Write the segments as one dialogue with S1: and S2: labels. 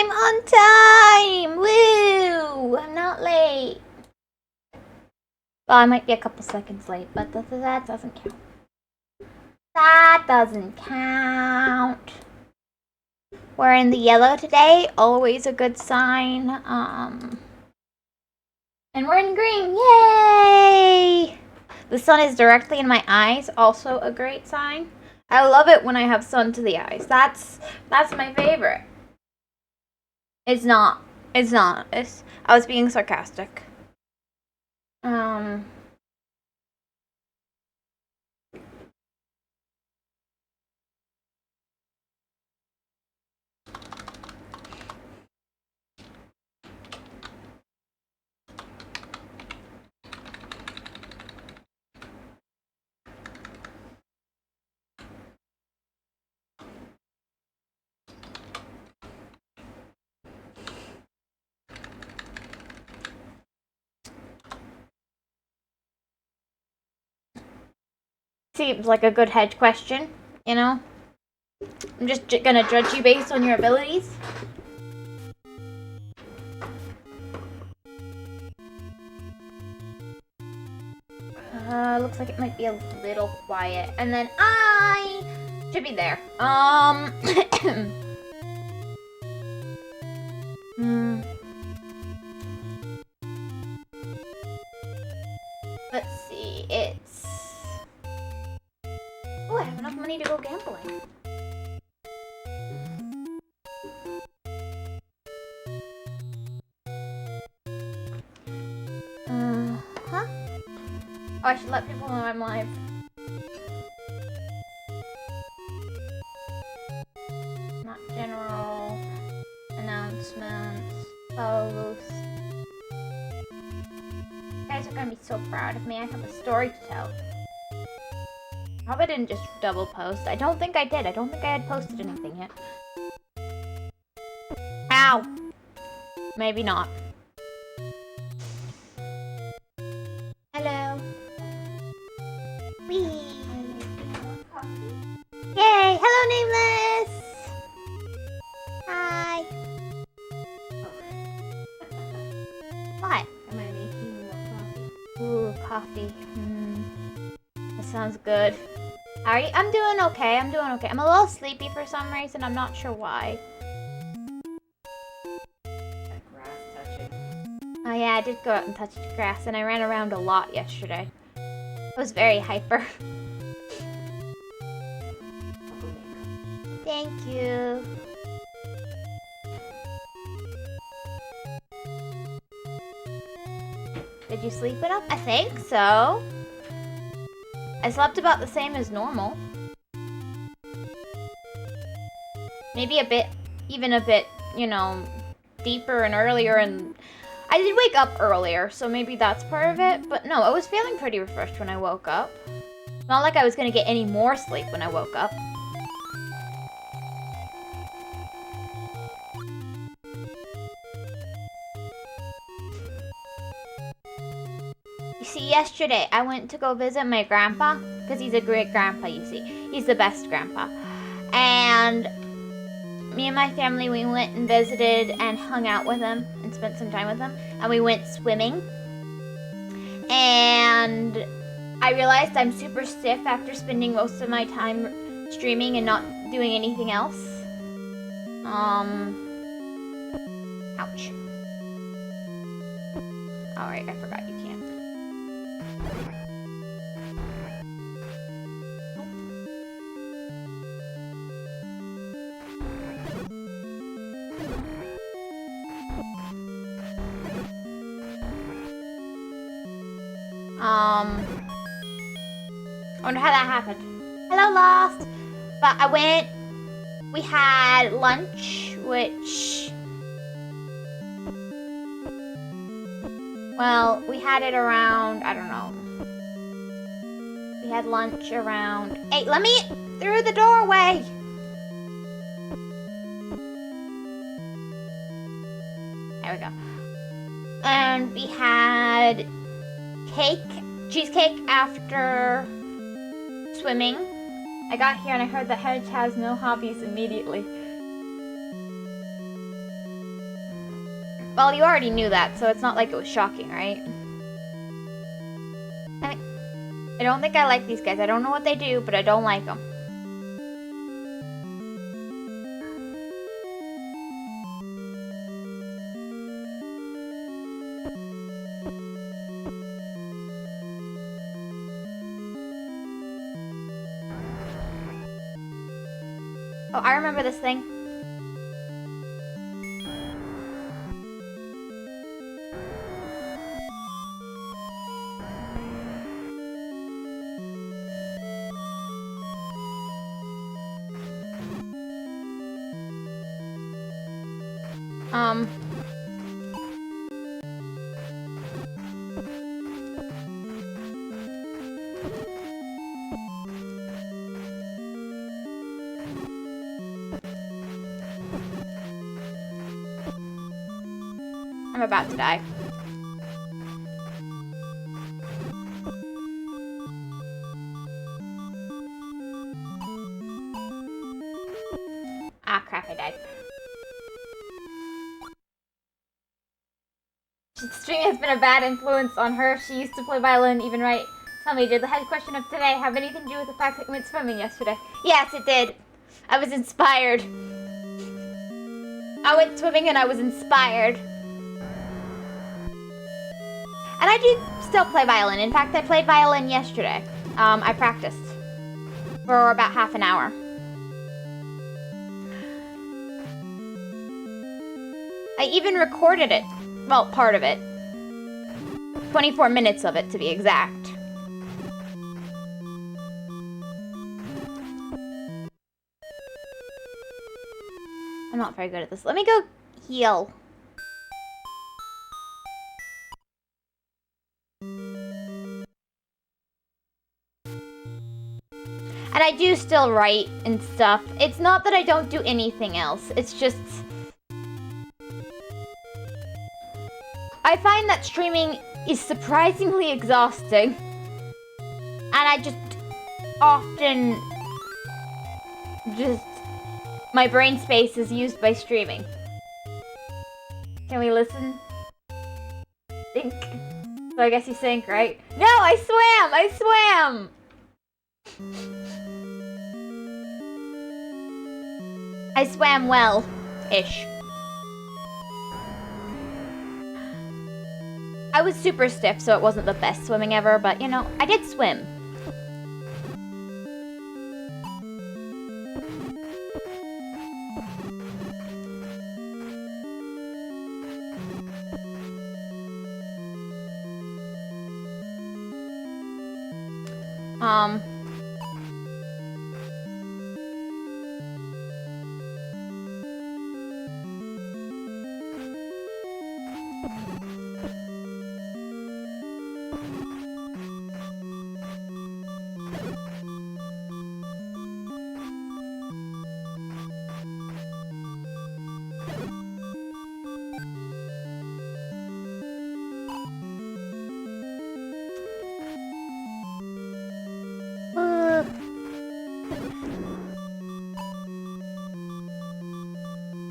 S1: I'm on time! Woo! I'm not late. Well, I might be a couple seconds late, but that doesn't count. That doesn't count. We're in the yellow today, always a good sign. And we're in green, yay! The sun is directly in my eyes, also a great sign. I love it when I have sun to the eyes. That's my favorite. It's not. I was being sarcastic. Seems like a good hedge question, you know? I'm just gonna judge you based on your abilities. Looks like it might be a little quiet. And then I should be there. Let's see, it's... Oh, I have enough money to go gambling. Huh? Oh, I should let people know I'm live. Not general. Announcements. Post. You guys are gonna be so proud of me. I have a story to tell. I hope I didn't just double post. I don't think I did. I don't think I had posted anything yet. Ow! Maybe not. Hello. Wee. Yay! Hello, Nameless! Hi. What?
S2: Am I making more coffee?
S1: Ooh, coffee. That sounds good. How are you? I'm doing okay. I'm a little sleepy for some reason. I'm not sure why.
S2: That grass touching.
S1: Oh yeah, I did go out and touch the grass, and I ran around a lot yesterday. I was very hyper. Thank you. Did you sleep enough? I think so. I slept about the same as normal. Maybe even a bit, you know, deeper and earlier, and I did wake up earlier, so maybe that's part of it. But no, I was feeling pretty refreshed when I woke up. Not like I was gonna get any more sleep when I woke up. You see, yesterday I went to go visit my grandpa, because he's a great grandpa, you see. He's the best grandpa. And me and my family, we went and visited and hung out with him and spent some time with him. And we went swimming. And I realized I'm super stiff after spending most of my time streaming and not doing anything else. Ouch. Alright, I forgot you can't. I wonder how that happened. Hello, Lost! But we had lunch, which... Well, we had it around, I don't know. We had lunch around... Hey, let me through the doorway! There we go. And we had cheesecake after swimming. I got here and I heard the hedge has no hobbies immediately. Well, you already knew that, so it's not like it was shocking, right? I don't think I like these guys. I don't know what they do, but I don't like them. Oh, I remember this thing. I'm about to die. Ah, crap, I died. Streaming has been a bad influence on her. She used to play violin, even right. Tell me, did the head question of today have anything to do with the fact that we went swimming yesterday? Yes, it did. I was inspired. I went swimming and I was inspired. And I do still play violin. In fact, I played violin yesterday. I practiced for about half an hour. I even recorded it. Well, part of it. 24 minutes of it, to be exact. I'm not very good at this. Let me go heal. And I do still write and stuff. It's not that I don't do anything else. It's just... I find that streaming is surprisingly exhausting. And I just often just... My brain space is used by streaming. Can we listen? Think. So I guess you sink, right? No, I swam! I swam! I swam well-ish. I was super stiff, so it wasn't the best swimming ever, but you know, I did swim.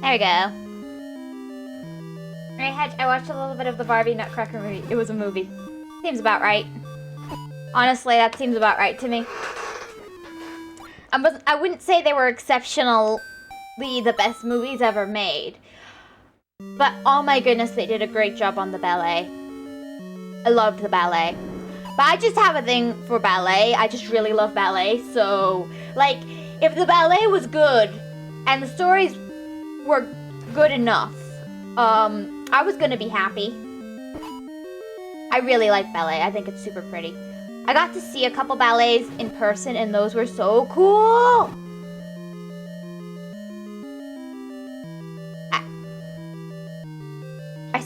S1: There we go. I watched a little bit of the Barbie Nutcracker movie. It was a movie. Seems about right. Honestly, that seems about right to me. I wouldn't say they were exceptionally the best movies ever made. But oh my goodness, they did a great job on the ballet. I loved the ballet. But I just have a thing for ballet. I just really love ballet. So, like, if the ballet was good and the stories were good enough, I was gonna be happy. I really like ballet. I think it's super pretty. I got to see a couple ballets in person and those were so cool.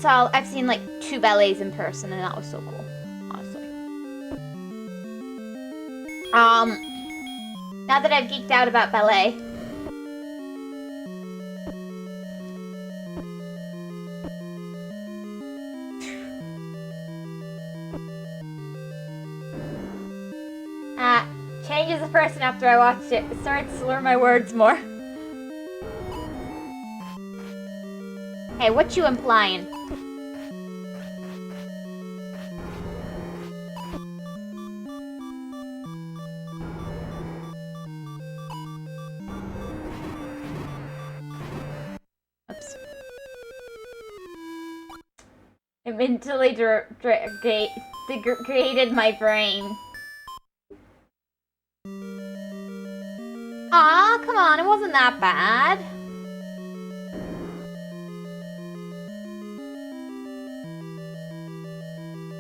S1: I've seen like 2 ballets in person and that was so cool, honestly. Now that I've geeked out about ballet, change as a person after I watched it. It started to slur my words more. Hey, what you implying? Oops. It mentally degraded my brain. Aw, come on, it wasn't that bad.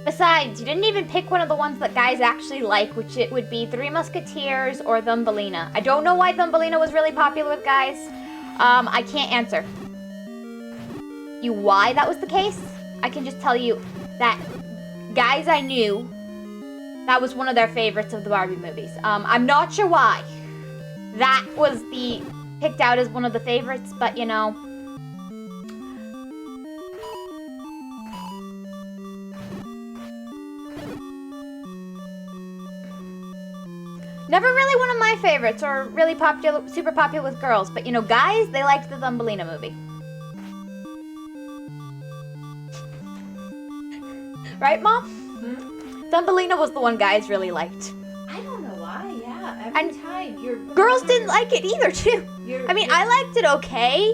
S1: Besides, you didn't even pick one of the ones that guys actually like, which it would be Three Musketeers or Thumbelina. I don't know why Thumbelina was really popular with guys. I can't answer you why that was the case. I can just tell you that guys I knew, that was one of their favorites of the Barbie movies. I'm not sure why that was picked out as one of the favorites, but you know. Never really one of my favorites or really popular, super popular with girls, but you know, guys, they liked the Thumbelina movie. Right, Mom?
S2: Hmm?
S1: Thumbelina was the one guys really liked.
S2: I don't know why, yeah. Every time you're...
S1: Girls didn't like it either, too. I mean, I liked it okay,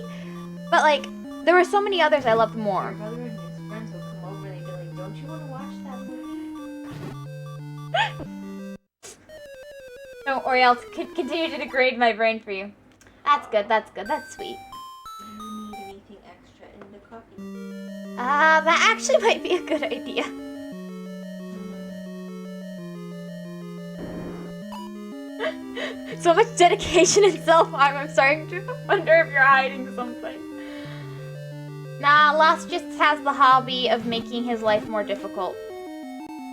S1: but like, there were so many others I loved more.
S2: Your brother and his friends will come over and they'd be like, don't you want to watch that movie?
S1: Don't worry, I'll continue to degrade my brain for you. That's good, that's good, that's sweet.
S2: Do you need anything extra in the coffee?
S1: That actually might be a good idea. So much dedication and self-harm, I'm starting to wonder if you're hiding something. Nah, Lost just has the hobby of making his life more difficult.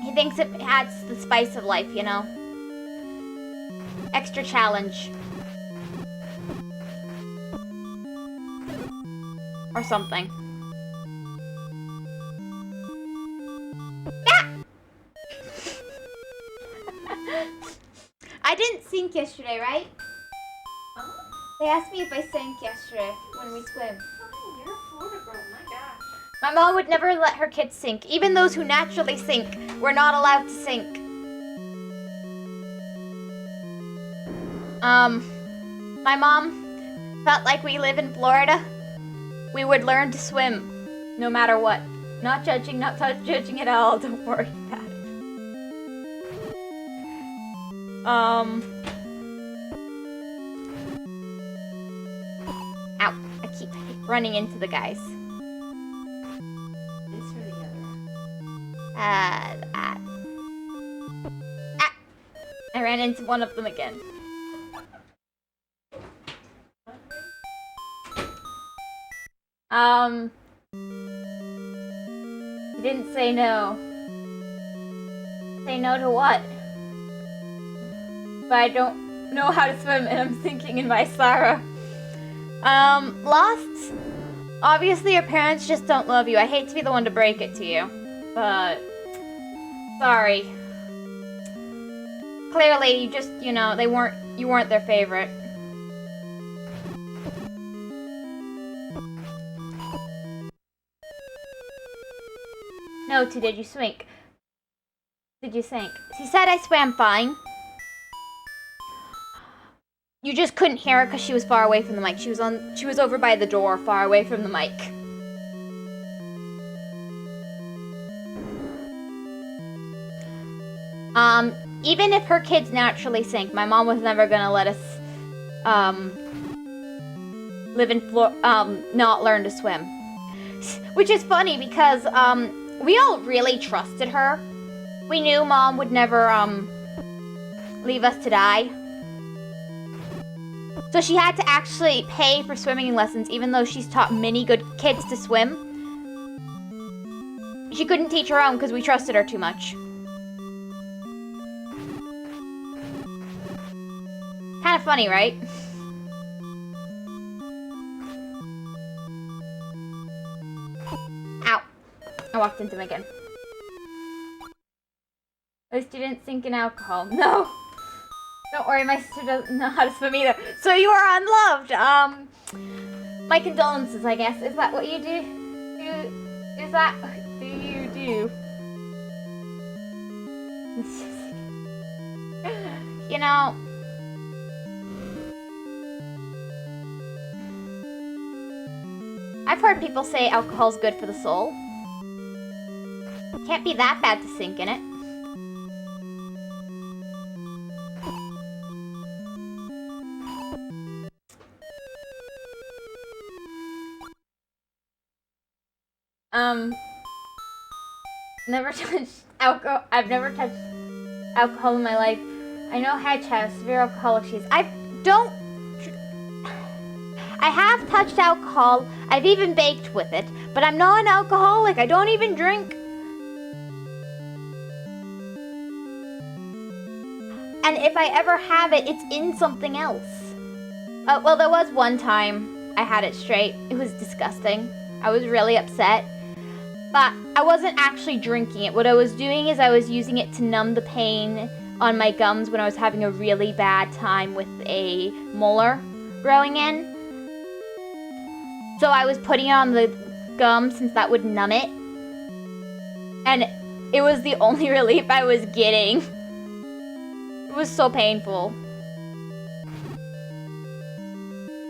S1: He thinks it adds the spice of life, you know? Extra challenge. Or something. Yeah! I didn't sink yesterday, right?
S2: Oh,
S1: They asked me if I sank yesterday when we swim.
S2: oh, you're a Florida girl, my gosh.
S1: My mom would never let her kids sink. Even those who naturally sink were not allowed to sink. My mom felt like we live in Florida. We would learn to swim no matter what. Not judging, not judging at all. Don't worry about it. Ow, I keep running into the guys.
S2: This or the other?
S1: I ran into one of them again. He didn't say no. Say no to what? But I don't know how to swim and I'm sinking in my sorrow. Lost? Obviously your parents just don't love you. I hate to be the one to break it to you, but sorry. Clearly you just, you know, you weren't their favorite. No, did you sink? Did you sink? She said I swam fine. You just couldn't hear her because she was far away from the mic. She was over by the door, far away from the mic. Even if her kids naturally sink, my mom was never gonna let us, not learn to swim. Which is funny because, we all really trusted her. We knew Mom would never, leave us to die. So she had to actually pay for swimming lessons even though she's taught many good kids to swim. She couldn't teach her own because we trusted her too much. Kind of funny, right? Ow. I walked into him again. At least you didn't sink in alcohol. No! Don't worry, my sister doesn't know how to swim either. So you are unloved. My condolences, I guess. Is that what you do? Is that what you do? You know, I've heard people say alcohol's good for the soul. Can't be that bad to sink in it. Never touched alcohol. I've never touched alcohol in my life. I know Hedge has severe alcoholic issues. I have touched alcohol. I've even baked with it, but I'm not an alcoholic. I don't even drink. And if I ever have it, it's in something else. Well, there was one time I had it straight. It was disgusting. I was really upset. But I wasn't actually drinking it. What I was doing is I was using it to numb the pain on my gums when I was having a really bad time with a molar growing in. So I was putting it on the gum since that would numb it. And it was the only relief I was getting. It was so painful.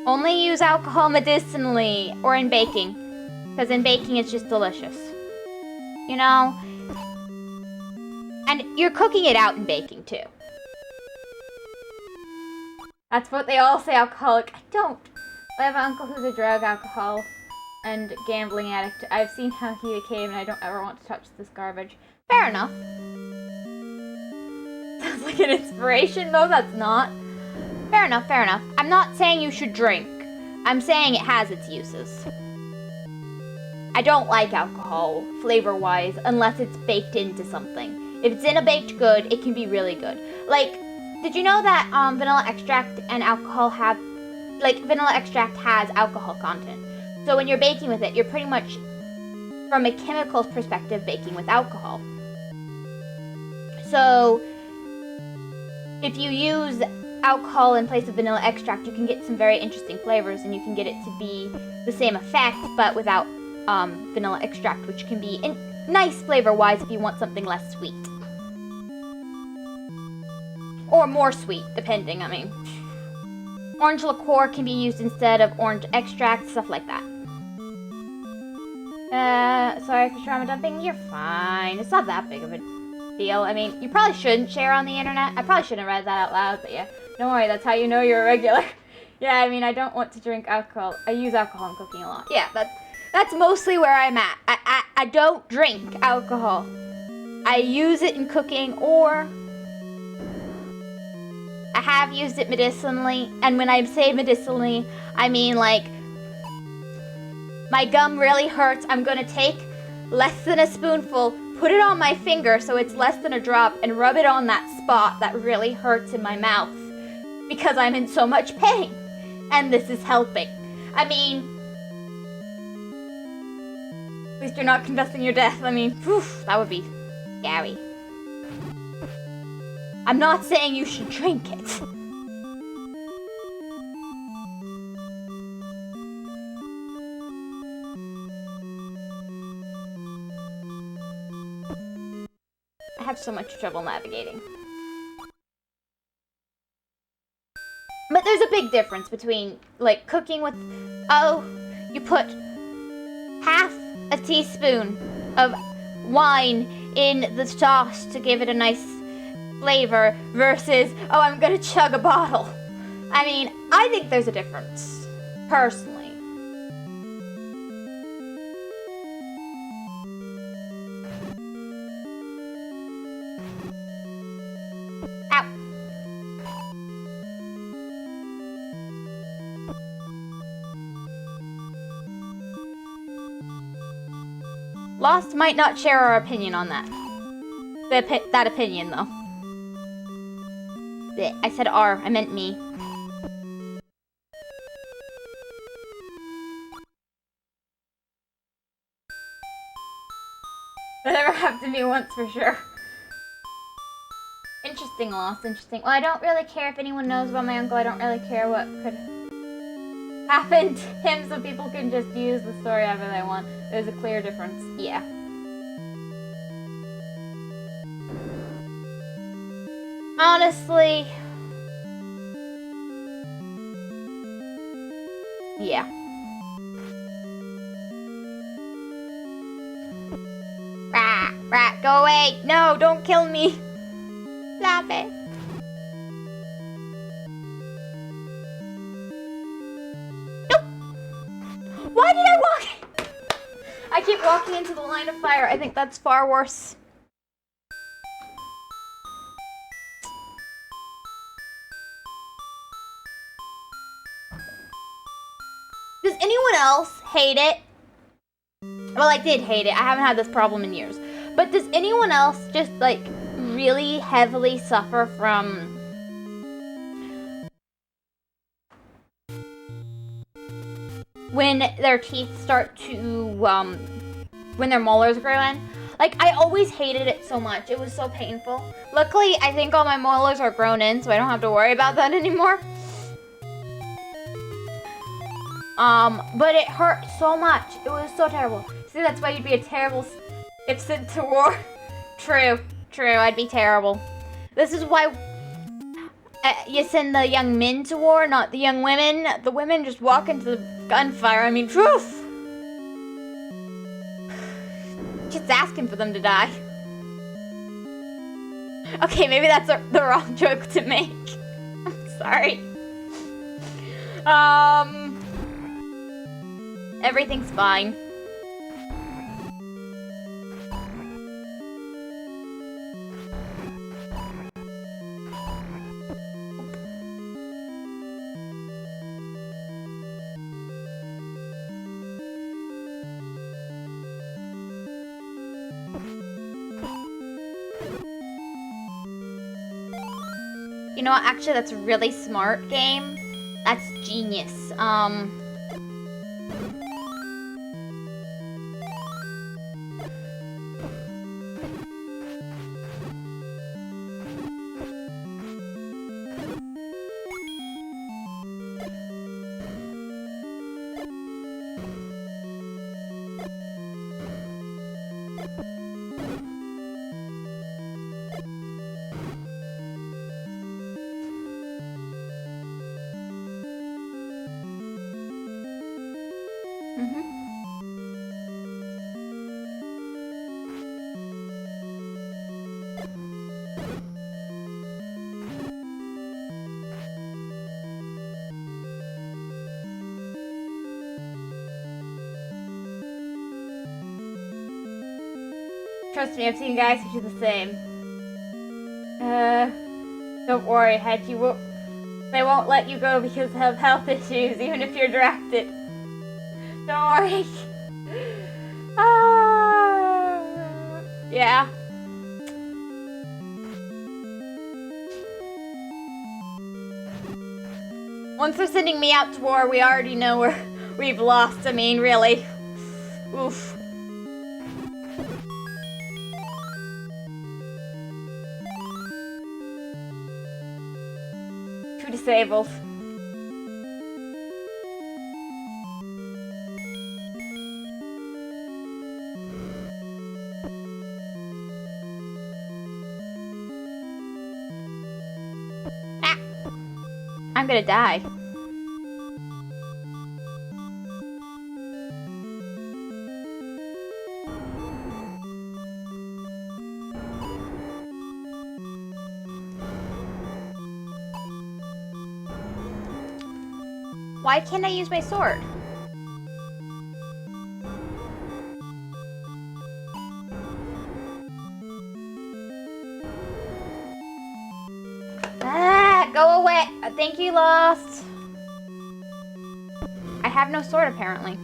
S1: Only use alcohol medicinally or in baking. Because in baking it's just delicious. You know? And you're cooking it out in baking too. That's what they all say, alcoholic. I don't. I have an uncle who's a drug, alcohol, and gambling addict. I've seen how he became and I don't ever want to touch this garbage. Fair enough. Sounds like an inspiration, though that's not. Fair enough, fair enough. I'm not saying you should drink. I'm saying it has its uses. I don't like alcohol, flavor-wise, unless it's baked into something. If it's in a baked good, it can be really good. Like, did you know that vanilla extract and alcohol have... Like, vanilla extract has alcohol content. So when you're baking with it, you're pretty much, from a chemicals perspective, baking with alcohol. So, if you use alcohol in place of vanilla extract, you can get some very interesting flavors, and you can get it to be the same effect, but without vanilla extract, which can be nice flavor-wise if you want something less sweet. Or more sweet, depending, I mean. Orange liqueur can be used instead of orange extract, stuff like that. Sorry for trauma dumping. You're fine. It's not that big of a deal. I mean, you probably shouldn't share on the internet. I probably shouldn't have read that out loud, but yeah. Don't worry, that's how you know you're a regular. Yeah, I mean, I don't want to drink alcohol. I use alcohol in cooking a lot. Yeah, that's mostly where I'm at. I don't drink alcohol. I use it in cooking, or I have used it medicinally. And when I say medicinally, I mean like, my gum really hurts. I'm gonna take less than a spoonful, put it on my finger so it's less than a drop, and rub it on that spot that really hurts in my mouth because I'm in so much pain. And this is helping. I mean, at least you're not confessing your death. I mean, whew, that would be scary. I'm not saying you should drink it. I have so much trouble navigating. But there's a big difference between, like, cooking with... Oh, you put half a teaspoon of wine in the sauce to give it a nice flavor versus, oh, I'm gonna chug a bottle. I mean, I think there's a difference, personally. Ow. Lost might not share our opinion on that. That opinion, though. I said R, I meant me. That never happened to me once, for sure. Interesting loss, interesting. Well, I don't really care if anyone knows about my uncle. I don't really care what could happened to him so people can just use the story however they want. There's a clear difference. Yeah. Honestly. Yeah. Rat, go away! No, don't kill me! Stop it! Nope! Why did I walk? I keep walking into the line of fire. I think that's far worse. Does anyone else hate it? Well, I did hate it. I haven't had this problem in years. But does anyone else just, like, really heavily suffer from when their teeth start to, when their molars grow in? Like, I always hated it so much. It was so painful. Luckily, I think all my molars are grown in, so I don't have to worry about that anymore. But it hurt so much. It was so terrible. See, that's why you'd be a terrible citizen to war. True, I'd be terrible. This is why you send the young men to war, not the young women. The women just walk into the gunfire. I mean, truth. Just asking for them to die. Okay, maybe that's the wrong joke to make. I'm sorry. Everything's fine. You know what? Actually, that's a really smart game. That's genius. Trust me, I've seen guys who do the same. Don't worry, Hedge, they won't let you go because of health issues, even if you're drafted. Don't worry. Yeah. Once they're sending me out to war, we already know we've lost. I mean, really. Oof. Disabled. Ah! I'm gonna die. Why can't I use my sword? Ah, go away. I think you lost. I have no sword, apparently.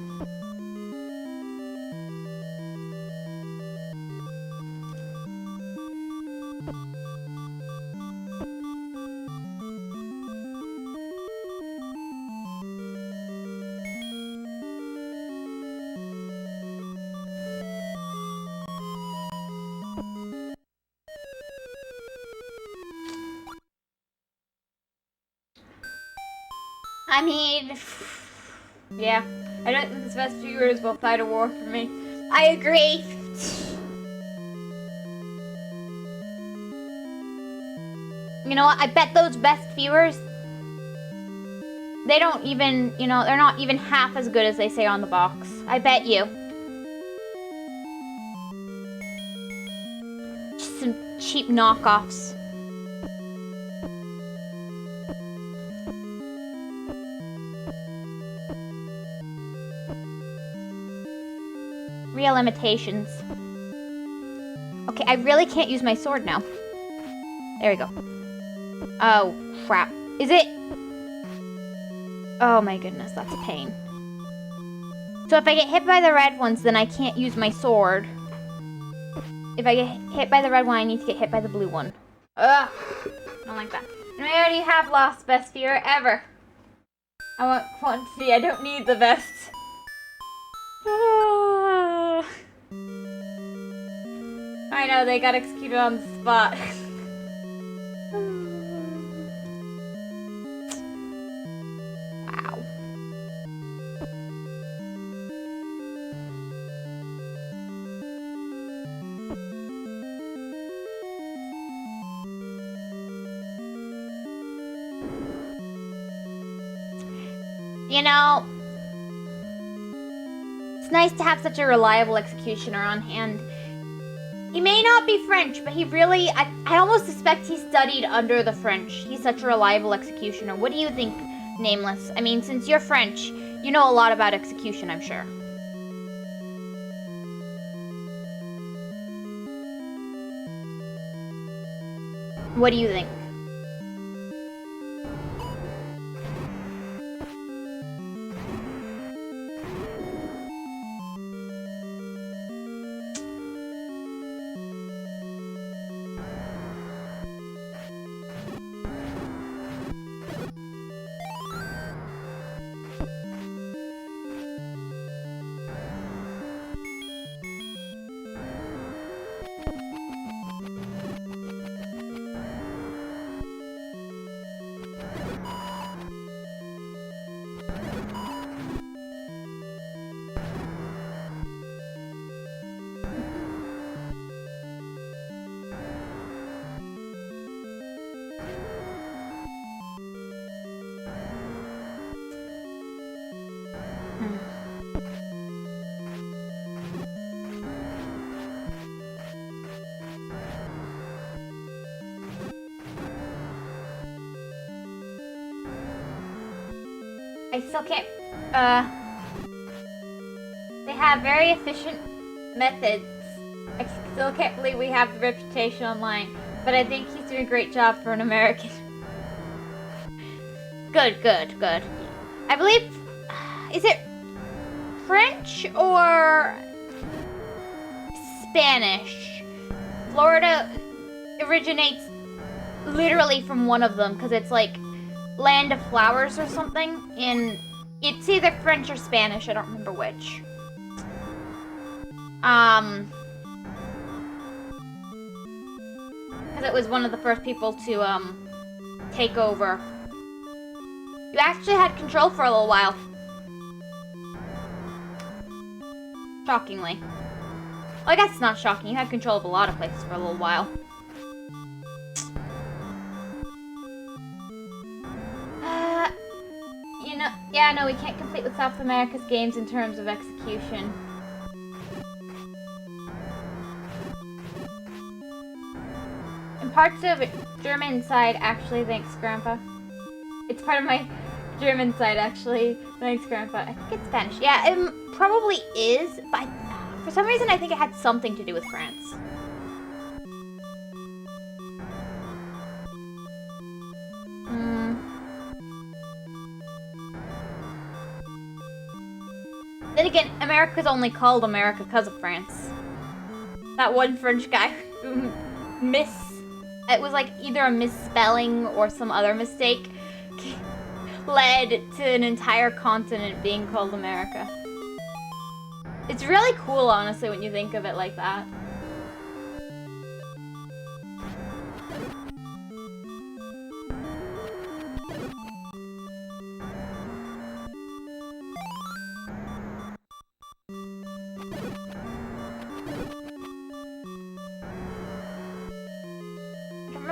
S1: I mean, Yeah, I don't think the best viewers will fight a war for me. I agree. You know what? I bet those best viewers, they don't even, you know, they're not even half as good as they say on the box. I bet you. Just some cheap knockoffs. Real imitations. Okay, I really can't use my sword now. There we go. Oh, crap. Is it? Oh my goodness, that's a pain. So if I get hit by the red ones, then I can't use my sword. If I get hit by the red one, I need to get hit by the blue one. Ugh. I don't like that. And I already have lost best viewer ever. I want quantity, I don't need the best. I know, they got executed on the spot. Wow. You know, it's nice to have such a reliable executioner on hand. He may not be French, but he really, I almost suspect he studied under the French. He's such a reliable executioner. What do you think, Nameless? I mean, since you're French, you know a lot about execution, I'm sure. What do you think? I still can't, they have very efficient methods. I still can't believe we have the reputation online, but I think he's doing a great job for an American. Good, good, good. I believe, is it French or Spanish? Florida originates literally from one of them, because it's like Land of Flowers or something, and it's either French or Spanish, I don't remember which. Because it was one of the first people to, take over. You actually had control for a little while. Shockingly. Well, I guess it's not shocking, you had control of a lot of places for a little while. You know, yeah, no, we can't compete with South America's games in terms of execution. And parts of German side, actually, thanks, Grandpa. It's part of my German side, actually. Thanks, Grandpa. I think it's Spanish. Yeah, it probably is, but for some reason I think it had something to do with France. Then again, America's only called America because of France. That one French guy who it was like either a misspelling or some other mistake led to an entire continent being called America. It's really cool, honestly, when you think of it like that.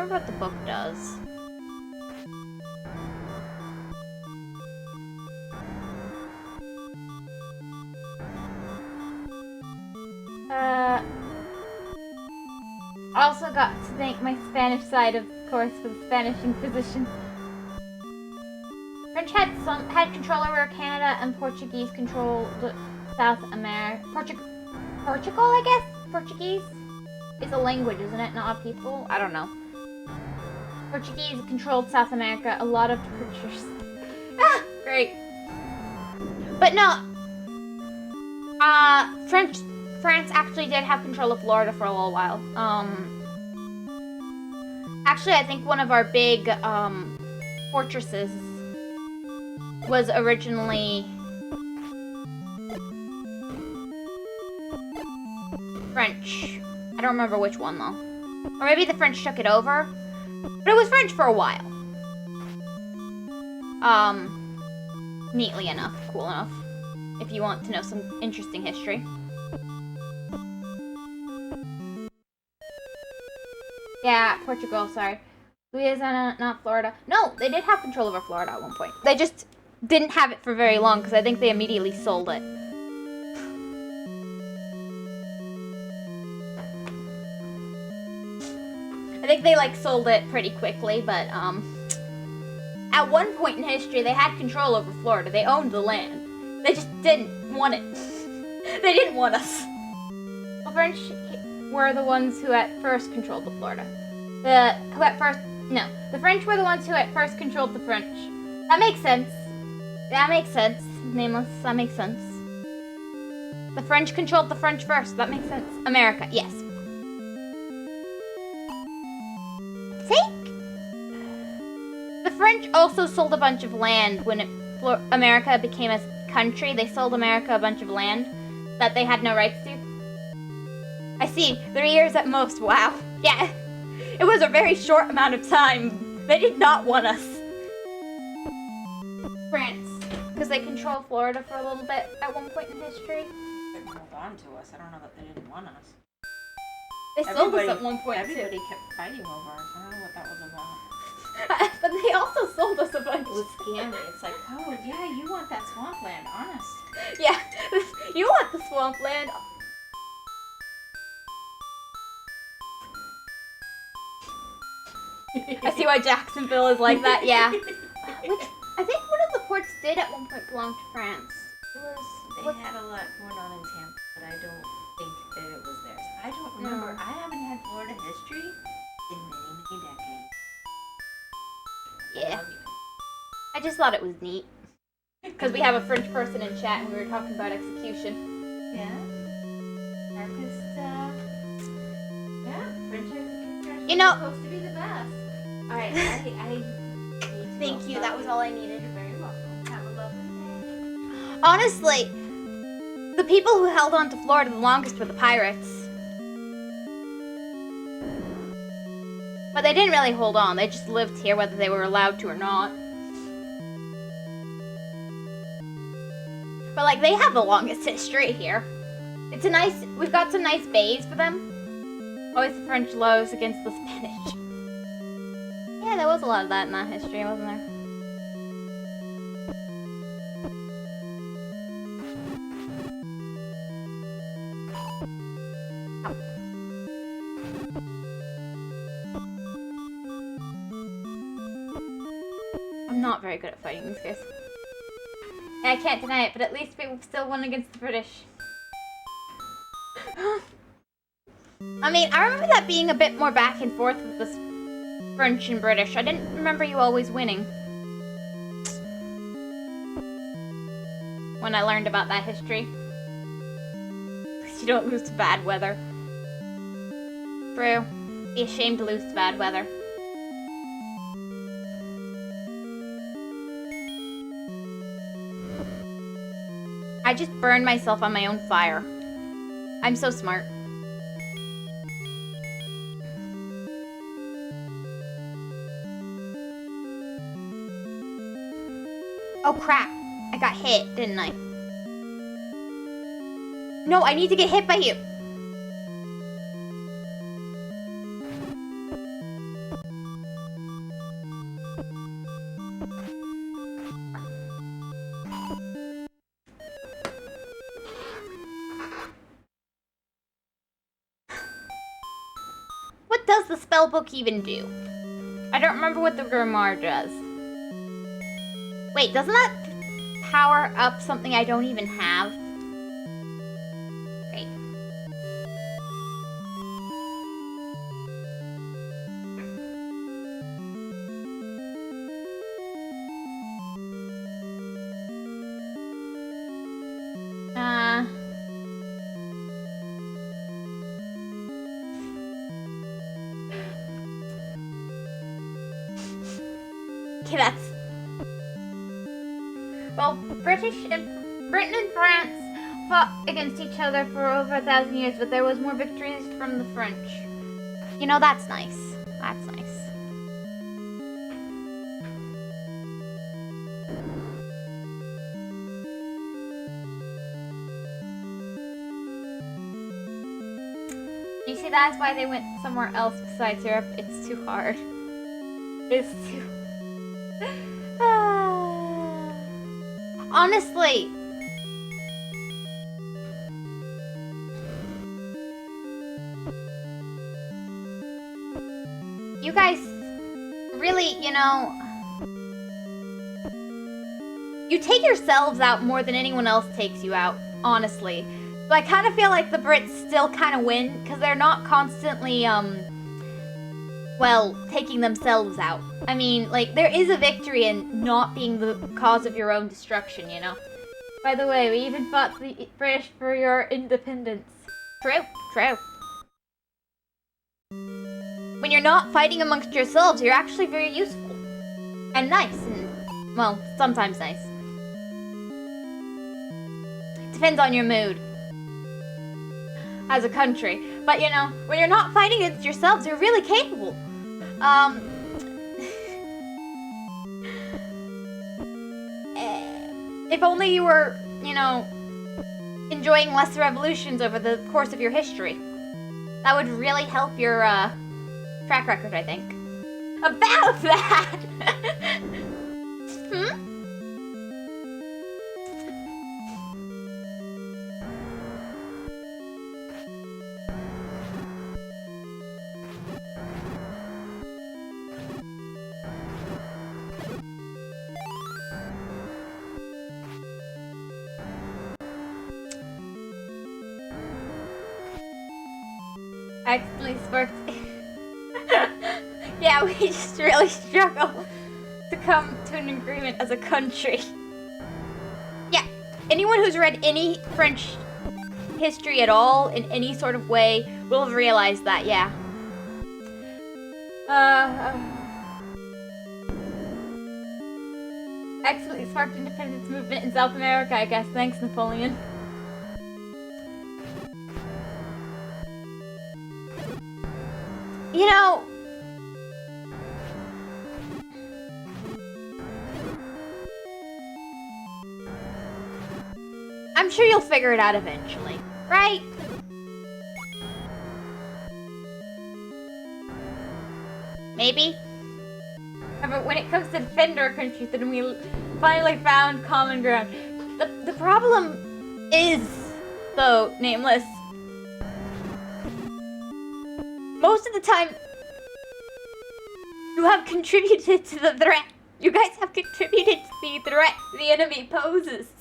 S1: remember what the book does. I also got to thank my Spanish side, of course, for the Spanish Inquisition. French had control over Canada, and Portuguese controlled South America. Portugal, I guess? Portuguese is a language, isn't it? Not a people? I don't know. Portuguese controlled South America. A lot of pictures. Ah, great. But no. France actually did have control of Florida for a little while. Actually, I think one of our big fortresses was originally French. I don't remember which one though. Or maybe the French took it over. But it was French for a while. Neatly enough, cool enough. If you want to know some interesting history. Yeah, Portugal, sorry. Louisiana, not Florida. No, they did have control over Florida at one point. They just didn't have it for very long because I think they immediately sold it. I think they sold it pretty quickly, but at one point in history they had control over Florida. They owned the land. They just didn't want it. They didn't want us. The French were the ones who at first controlled the Florida. The French were the ones who at first controlled the French. That makes sense. That makes sense. Nameless, that makes sense. The French controlled the French first. That makes sense. America, yes. The French also sold a bunch of land when America became a country. They sold America a bunch of land that they had no rights to. I see. 3 years at most. Wow. Yeah. It was a very short amount of time. They did not want us. France. Because they controlled Florida for a little bit at one point in history.
S2: They hold on to us. I don't know that they didn't want us.
S1: They sold us at one point too.
S2: Everybody kept fighting over us. I don't know what that was about.
S1: But they also sold us a bunch.
S2: It was scammy. It's like, oh yeah, you want that swampland, honest.
S1: Yeah. You want the swampland. I see why Jacksonville is like that, yeah. Which, I think one of the ports did at one point belong to France.
S2: They had a lot going on in Tampa, but I don't think that it was theirs. I don't remember. I haven't had Florida history in many decades.
S1: Yeah. I just thought it was neat. Because we have a French person in chat and we were talking about execution.
S2: Yeah. French execution
S1: You know,
S2: supposed to be the best. Alright, I
S1: thank you, that was all I needed.
S2: You're very welcome. Have a lovely day.
S1: Honestly, the people who held on to Florida the longest were the pirates. But they didn't really hold on, they just lived here whether they were allowed to or not. But they have the longest history here. It's we've got some nice bays for them. Always the French lows against the Spanish. Yeah, there was a lot of that in that history, wasn't there? I'm not very good at fighting these guys. I can't deny it, but at least we still won against the British. I mean, I remember that being a bit more back and forth with the French and British. I didn't remember you always winning. When I learned about that history. Because you don't lose to bad weather. True. Be ashamed to lose to bad weather. I just burned myself on my own fire. I'm so smart. Oh crap, I got hit, didn't I? No, I need to get hit by you. what does the spell book even do? I don't remember what the grimoire does. Wait, doesn't that power up something I don't even have? Great. Okay, that's... Well, Britain and France fought against each other for over 1,000 years, but there was more victories from the French. You know, that's nice. That's nice. You see, that's why they went somewhere else besides Europe. It's too hard. It's too... Honestly, you guys really, you know, you take yourselves out more than anyone else takes you out, honestly. So I kind of feel like the Brits still kind of win because they're not constantly, well, taking themselves out. I mean, like, there is a victory in not being the cause of your own destruction, you know? By the way, we even fought the British for your independence. True, true. When you're not fighting amongst yourselves, you're actually very useful. And nice, and, well, sometimes nice. Depends on your mood. As a country. But, you know, when you're not fighting against yourselves, you're really capable. If only you were, you know, enjoying less revolutions over the course of your history. That would really help your, track record, I think. About that! Accidentally sparked. Yeah, we just really struggle to come to an agreement as a country. Yeah, anyone who's read any French history at all in any sort of way will have realized that, yeah. Accidentally sparked independence movement in South America, I guess. Thanks, Napoleon. You know, I'm sure you'll figure it out eventually, right? Maybe. But when it comes to defend our country, then we finally found common ground. The problem is, though, Nameless, most of the time, you have contributed to the threat. You guys have contributed to the threat the enemy poses.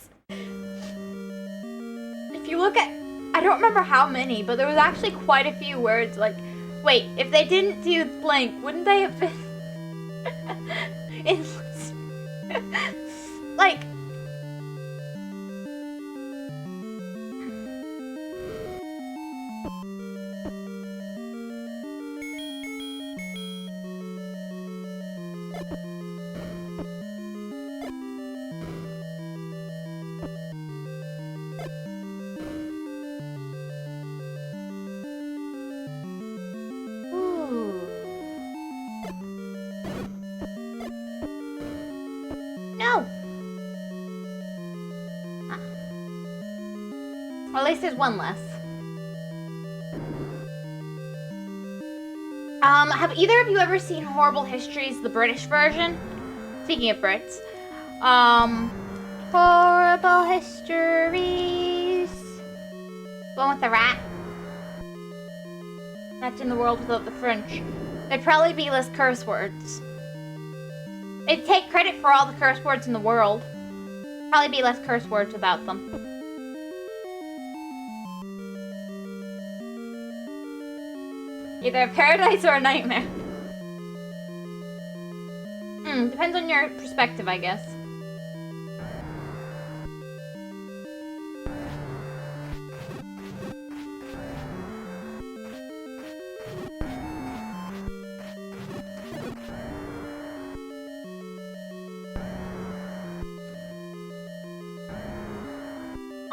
S1: If you look at, I don't remember how many, but there was actually quite a few words like, wait, if they didn't do blank, wouldn't they have been in, like, at least there's one less. Have either of you ever seen Horrible Histories, the British version? Speaking of Brits. Horrible Histories. The one with the rat. Imagine the world without the French. There'd probably be less curse words. They'd take credit for all the curse words in the world. Probably be less curse words without them. Either a paradise or a nightmare. Depends on your perspective, I guess.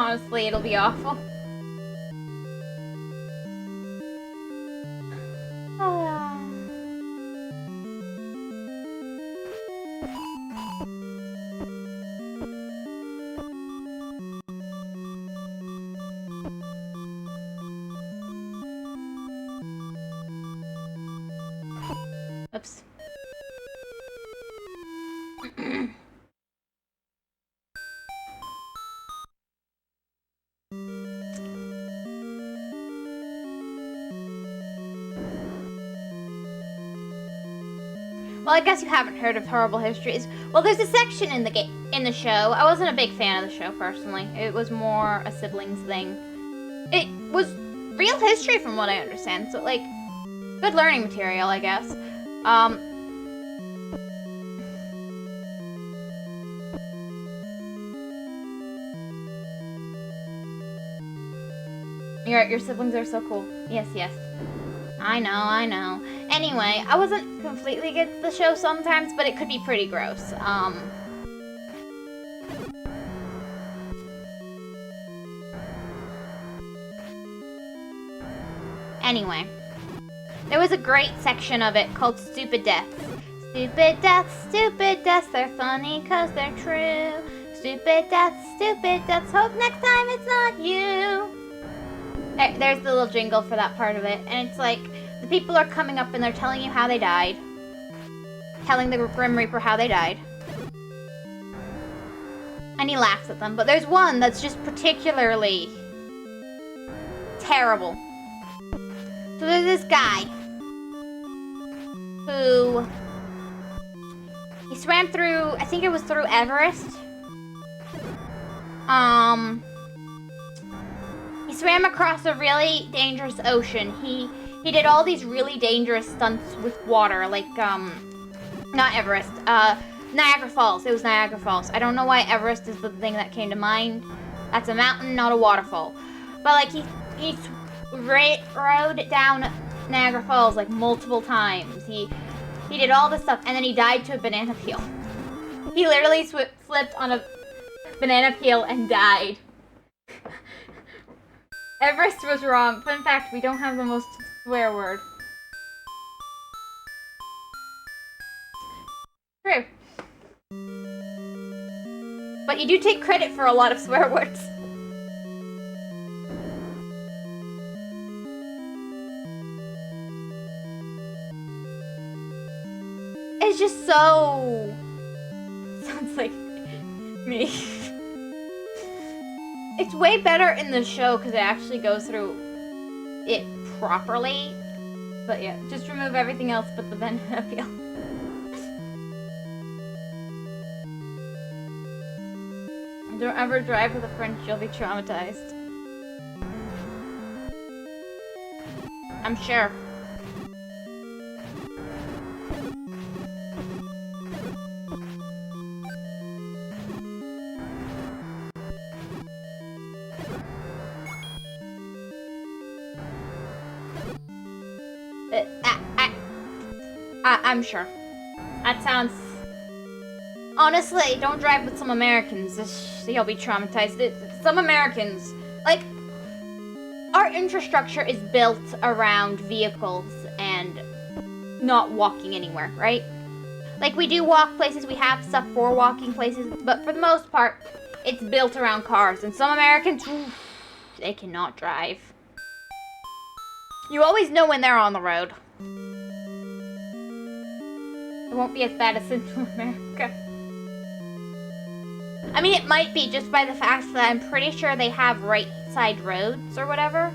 S1: Honestly, it'll be awful. Oops. Well, I guess you haven't heard of Horrible Histories. Well, there's a section in the show. I wasn't a big fan of the show personally. It was more a siblings thing. It was real history from what I understand. So like good learning material, I guess. Your siblings are so cool. Yes, yes. I know. Anyway, I wasn't completely against the show sometimes, but it could be pretty gross. Anyway, there was a great section of it called Stupid Deaths. Stupid deaths, they're funny 'cause they're true. Stupid deaths, hope next time it's not you. There's the little jingle for that part of it, and it's like, the people are coming up and they're telling you how they died. Telling the Grim Reaper how they died. And he laughs at them, but there's one that's just particularly terrible. So there's this guy who he swam through, I think it was through Everest. He swam across a really dangerous ocean. He did all these really dangerous stunts with water, like not Everest, Niagara Falls. It was Niagara Falls. I don't know why Everest is the thing that came to mind. That's a mountain, not a waterfall. But like he rode down Niagara Falls like multiple times. He did all this stuff, and then he died to a banana peel. He literally slipped on a banana peel and died. Everest was wrong. Fun fact, we don't have the most swear word. True. But you do take credit for a lot of swear words. It's just so... sounds like me. It's way better in the show because it actually goes through it properly. But yeah, just remove everything else but the banana peel. Don't ever drive with a French, you'll be traumatized. I'm sure. I'm sure. That sounds... Honestly, don't drive with some Americans. You'll be traumatized. Some Americans, like, our infrastructure is built around vehicles and not walking anywhere, right? Like, we do walk places, we have stuff for walking places, but for the most part, it's built around cars. And some Americans, they cannot drive. You always know when they're on the road. It won't be as bad as Central America. I mean, it might be just by the fact that I'm pretty sure they have right side roads or whatever.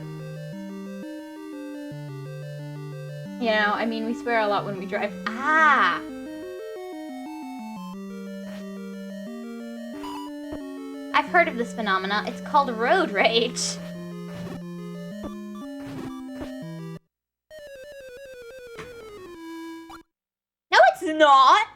S1: You know, I mean, we swear a lot when we drive. Ah! I've heard of this phenomena. It's called road rage. No, it's not!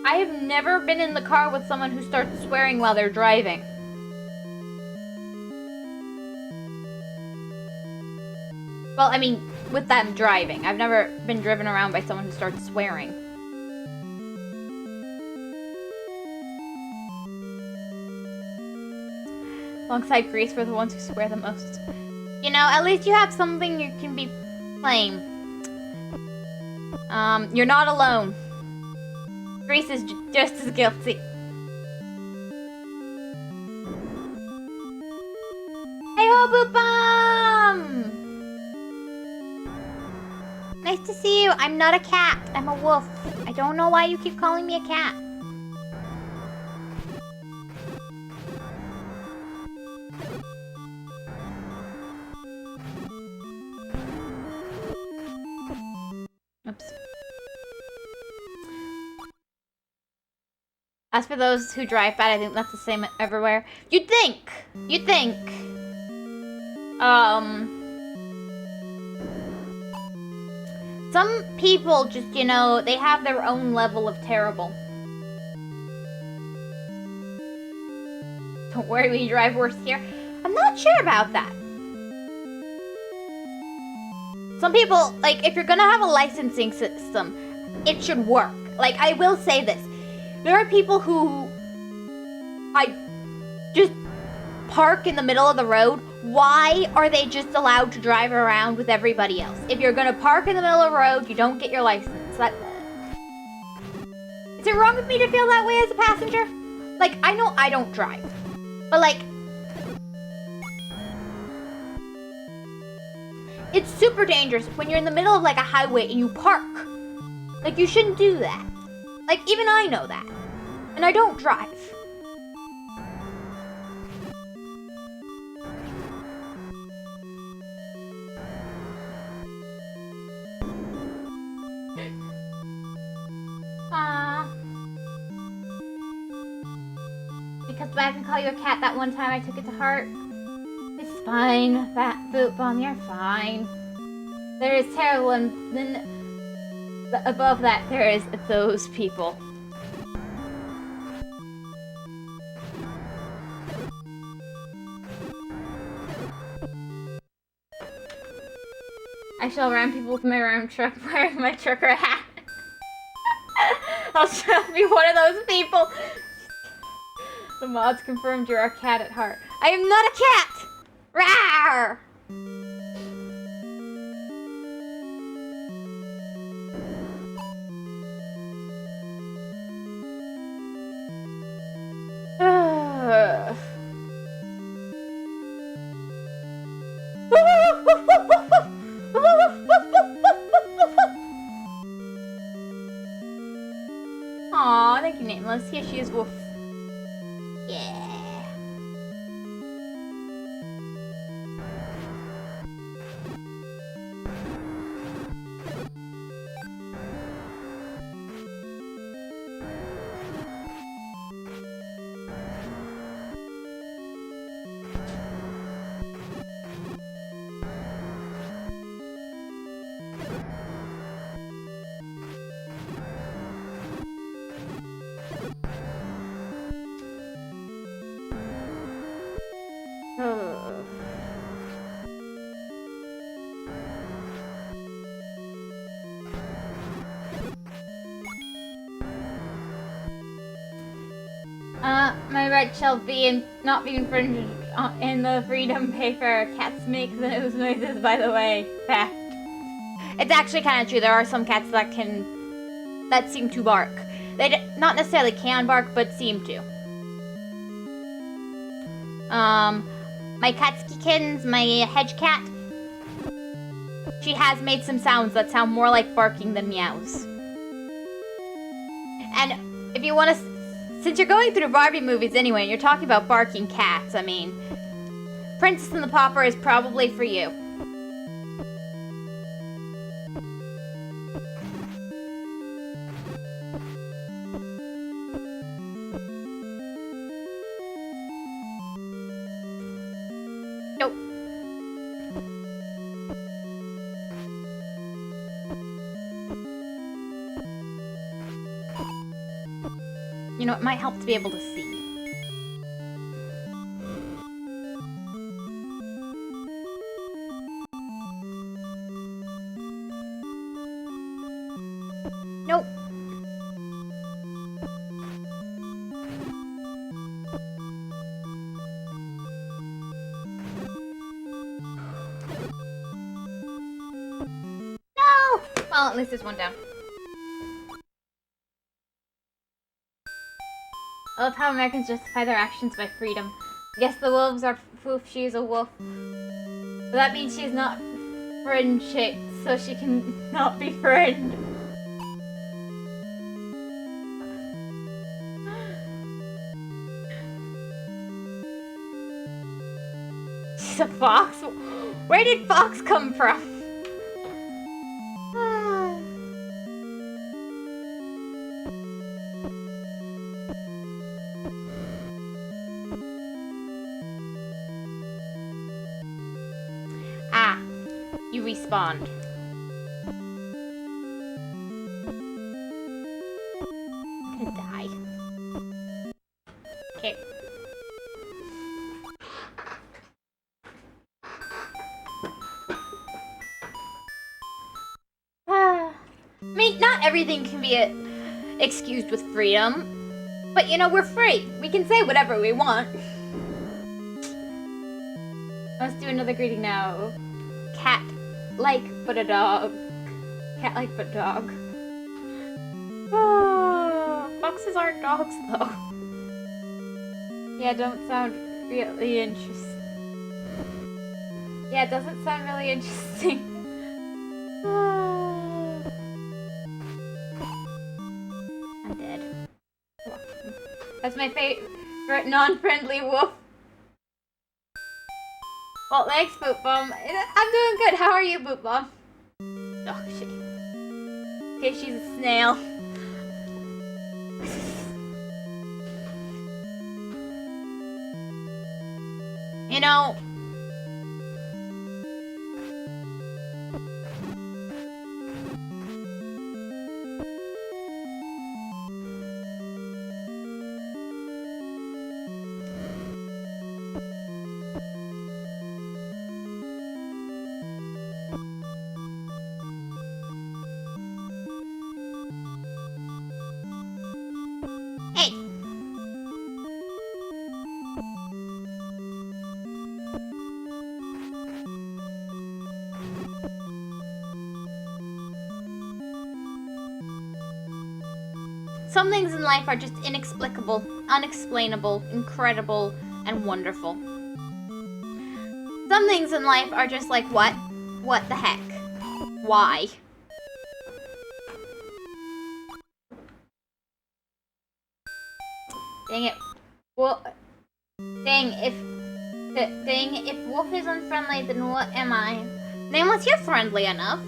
S1: I have never been in the car with someone who starts swearing while they're driving. Well, I mean, with them driving. I've never been driven around by someone who starts swearing. Alongside Grease, we're the ones who swear the most. You know, at least you have something you can be playing. You're not alone. Grease is just as guilty. Hey ho, Boop Bomb! Nice to see you. I'm not a cat. I'm a wolf. I don't know why you keep calling me a cat. Oops. As for those who drive bad, I think that's the same everywhere. You'd think. Some people just, you know, they have their own level of terrible. Don't worry, we drive worse here. I'm not sure about that. Some people, like, if you're gonna have a licensing system, it should work. Like, I will say this. There are people who just park in the middle of the road. Why are they just allowed to drive around with everybody else? If you're gonna park in the middle of the road, you don't get your license. Is it wrong with me to feel that way as a passenger? Like, I know I don't drive, but like, it's super dangerous when you're in the middle of like a highway and you park. Like, you shouldn't do that. Like, even I know that. And I don't drive. Because I can call you a cat that one time I took it to heart. It's fine, Fat Boot Bomb, you're fine. There is terrible, and then above that there is those people. I shall ram people with my ram truck wearing my trucker hat. I'll just be one of those people. The mods confirmed you're a cat at heart. I am not a cat! Rawr! Aw, thank you, Nameless. Here she is, Wolf. Yeah. My right shall be not be infringed in the freedom paper. Cats make those noises, by the way. Fact. It's actually kind of true. There are some cats that seem to bark. They not necessarily can bark, but seem to. My Katskikins, my hedge cat, she has made some sounds that sound more like barking than meows. And if you want to Since you're going through Barbie movies anyway, and you're talking about barking cats, I mean, Princess and the Pauper is probably for you. Nope. You know, it might help to be able to see. Nope. No! Well, at least there's one down. I love how Americans justify their actions by freedom. I guess the wolves are proof she's a wolf. But that means she's not friend-shaped, so she can not be friend. She's a fox? Where did fox come from? Ah, you respawned. I'm gonna die. Okay. I mean, not everything can be excused with freedom. But you know, we're free. We can say whatever we want. Let's do another greeting now. Cat like but a dog. Cat like but dog. Oh, foxes aren't dogs though. Yeah, don't sound really interesting. Yeah, it doesn't sound really interesting. I'm dead. That's my favorite non-friendly wolf. Well, thanks, Boop Bomb. I'm doing good. How are you, Boop Bomb? Oh, shit. Okay, she's a snail. You know... Hey! Some things in life are just inexplicable, unexplainable, incredible, and wonderful. Some things in life are just like, what? What the heck? Why? Dang it. Well, dang, if Wolf is unfriendly, then what am I? Nameless, you're friendly enough.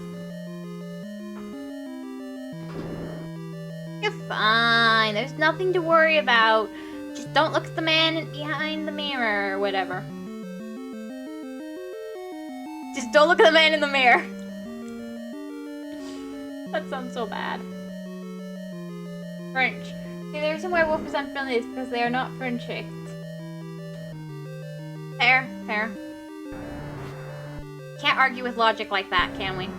S1: You're fine. There's nothing to worry about. Just don't look at the man behind the mirror or whatever. Just don't look at the man in the mirror. That sounds so bad. French. See, the reason why Wolf is unfriendly is because they are not friend-shaped. Fair, fair. Can't argue with logic like that, can we?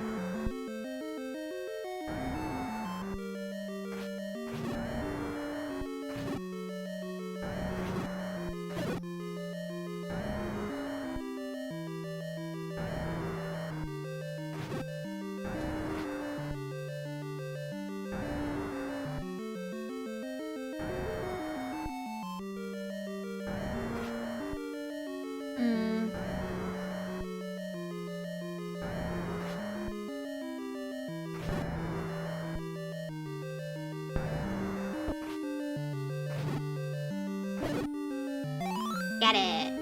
S1: Get it.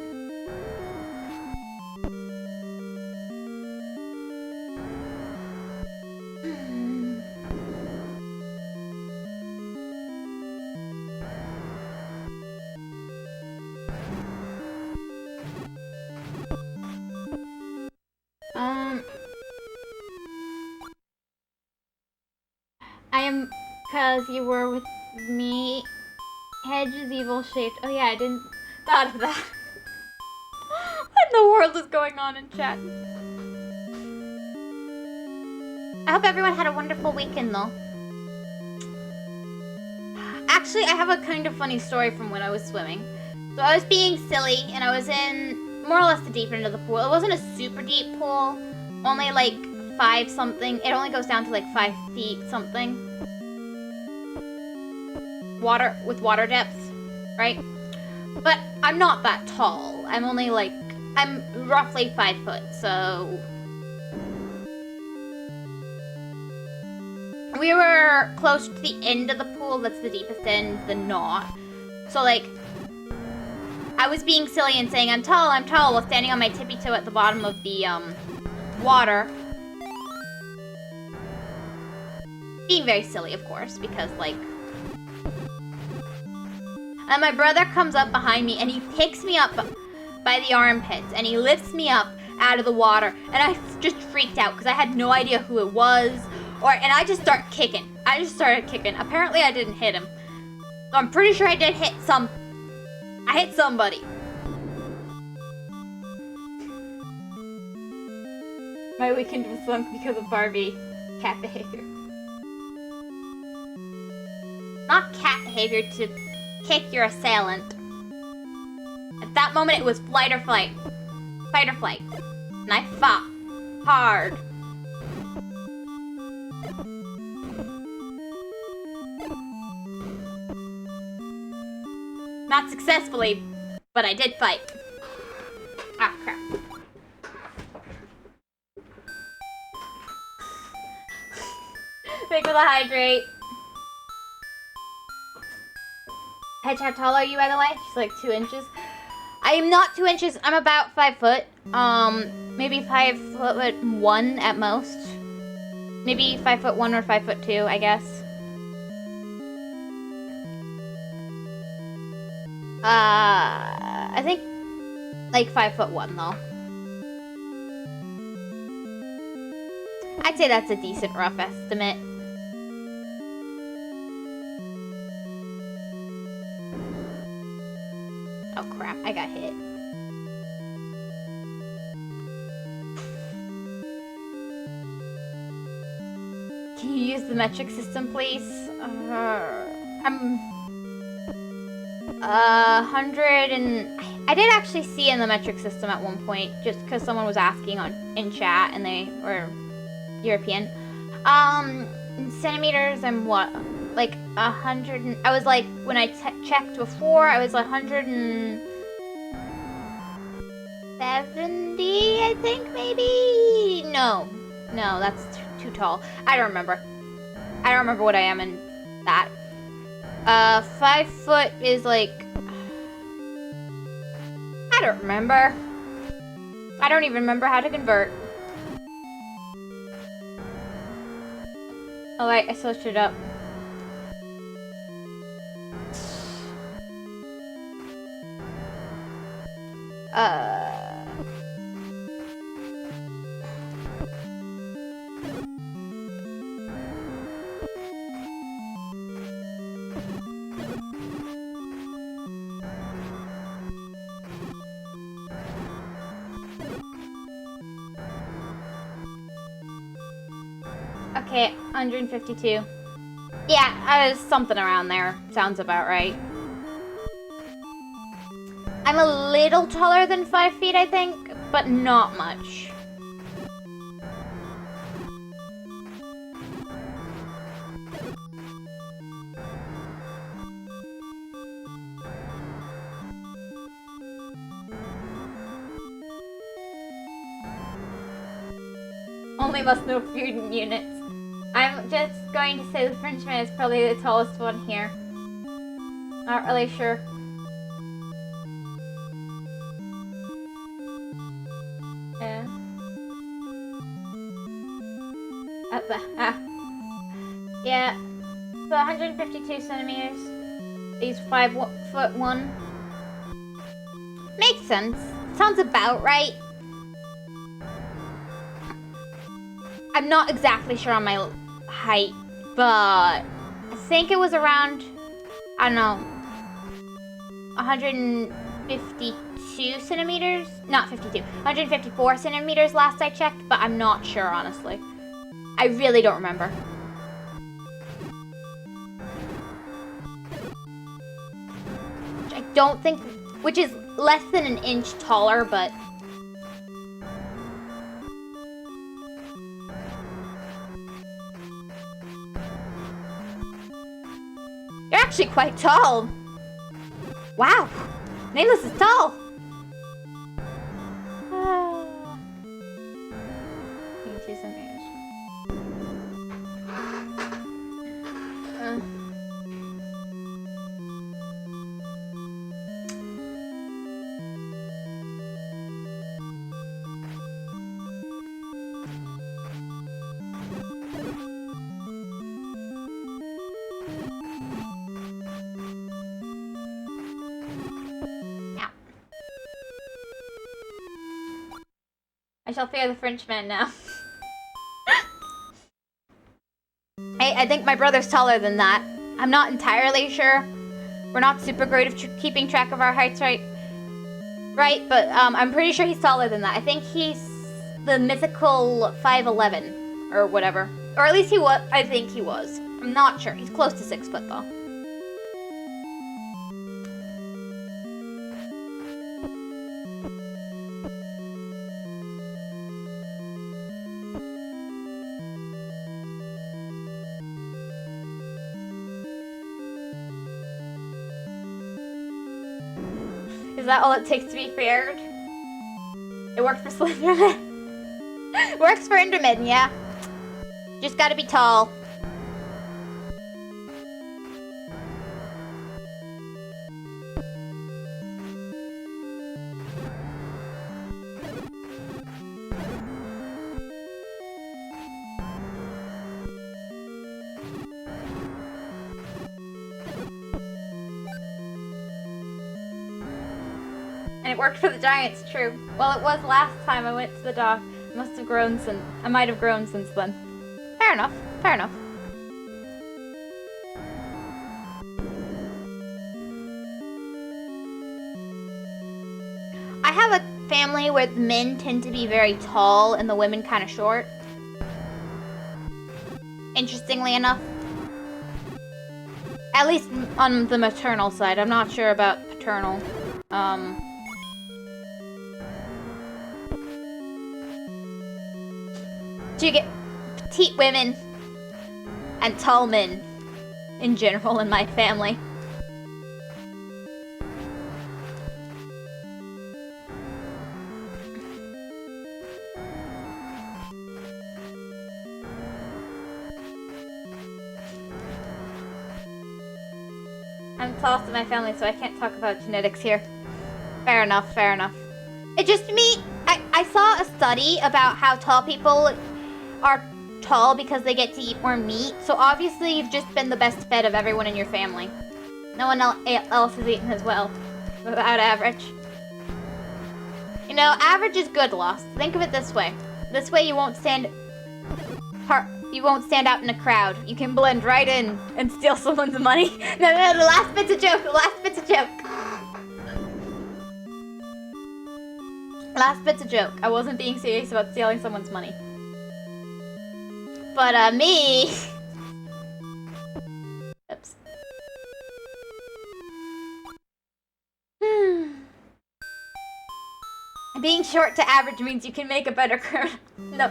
S1: I am, cause you were with me. Hedge is evil shaped. Oh yeah, I didn't thought of that. What in the world is going on in chat? I hope everyone had a wonderful weekend though. Actually, I have a kind of funny story from when I was swimming. So I was being silly and I was in more or less the deep end of the pool. It wasn't a super deep pool, only like 5 something. It only goes down to like 5 feet something. Water, with water depth, right? But I'm not that tall. I'm only like, I'm roughly 5 foot, so. We were close to the end of the pool, that's the deepest end, the knot. So like, I was being silly and saying, I'm tall, while standing on my tippy toe at the bottom of the, water. Being very silly, of course, because, like... And my brother comes up behind me, and he picks me up by the armpits, and he lifts me up out of the water, and I just freaked out, because I had no idea who it was, and I just started kicking. Apparently I didn't hit him. So I'm pretty sure I did hit I hit somebody. My weekend was sunk because of Barbie cat behavior. Not cat behavior to kick your assailant. At that moment it was flight or flight. Fight or flight. And I fought hard. Not successfully, but I did fight. Ah, crap. Thank you for the hydrate. Hedge, how tall are you, by the way? She's like 2 inches. I am not 2 inches. I'm about 5 foot. Maybe 5'1" at most. Maybe 5'1" or 5'2", I guess. I think like 5'1" though. I'd say that's a decent rough estimate. Oh crap, I got hit. Can you use the metric system, please? I'm 100 and... I did actually see in the metric system at one point, just because someone was asking in chat and they were European. In centimeters, I'm what? Like 100 I was like, when I checked before, I was 170, I think, maybe? No, that's too tall. I don't remember what I am in that. 5 foot is like... I don't remember. I don't even remember how to convert. Oh wait, I switched it up. Okay, 152. Yeah, I was something around there. Sounds about right. I'm a little taller than 5 feet, I think, but not much. Only must know student units. I'm just going to say the Frenchman is probably the tallest one here. Not really sure. about that. Yeah. So 152 centimeters. He's 5'1". Makes sense. Sounds about right. I'm not exactly sure on my height, but I think it was around, I don't know, 152 centimeters? Not 52, 154 centimeters last I checked, but I'm not sure, honestly. I really don't remember. Which I don't think, which is less than an inch taller, but... You're actually quite tall. Wow. Nameless is tall. 82 centimeters. I shall fear the Frenchman now. I think my brother's taller than that. I'm not entirely sure. We're not super great at keeping track of our heights, right? But I'm pretty sure he's taller than that. I think he's the mythical 5'11", or whatever. Or at least he was. I think he was. I'm not sure. He's close to 6 foot, though. Is that all it takes to be feared? It works for Slenderman. Works for Enderman, yeah. Just gotta be tall. And it worked for the Giants, true. Well, it was last time I went to the dock. I might have grown since then. Fair enough, fair enough. I have a family where the men tend to be very tall and the women kind of short. Interestingly enough. At least on the maternal side. I'm not sure about paternal. So you get petite women and tall men in general in my family. I'm tallest in my family, so I can't talk about genetics here. Fair enough, fair enough. It just me, I saw a study about how tall people are tall because they get to eat more meat, so obviously you've just been the best fed of everyone in your family. No one else has eaten as well, without average. You know, average is good, Lost. Think of it this way. This way you won't stand out in a crowd. You can blend right in and steal someone's money. No, the last bit's a joke, the last bit's a joke. Last bit's a joke. I wasn't being serious about stealing someone's money. But, me... Oops. Being short to average means you can make a better criminal. No.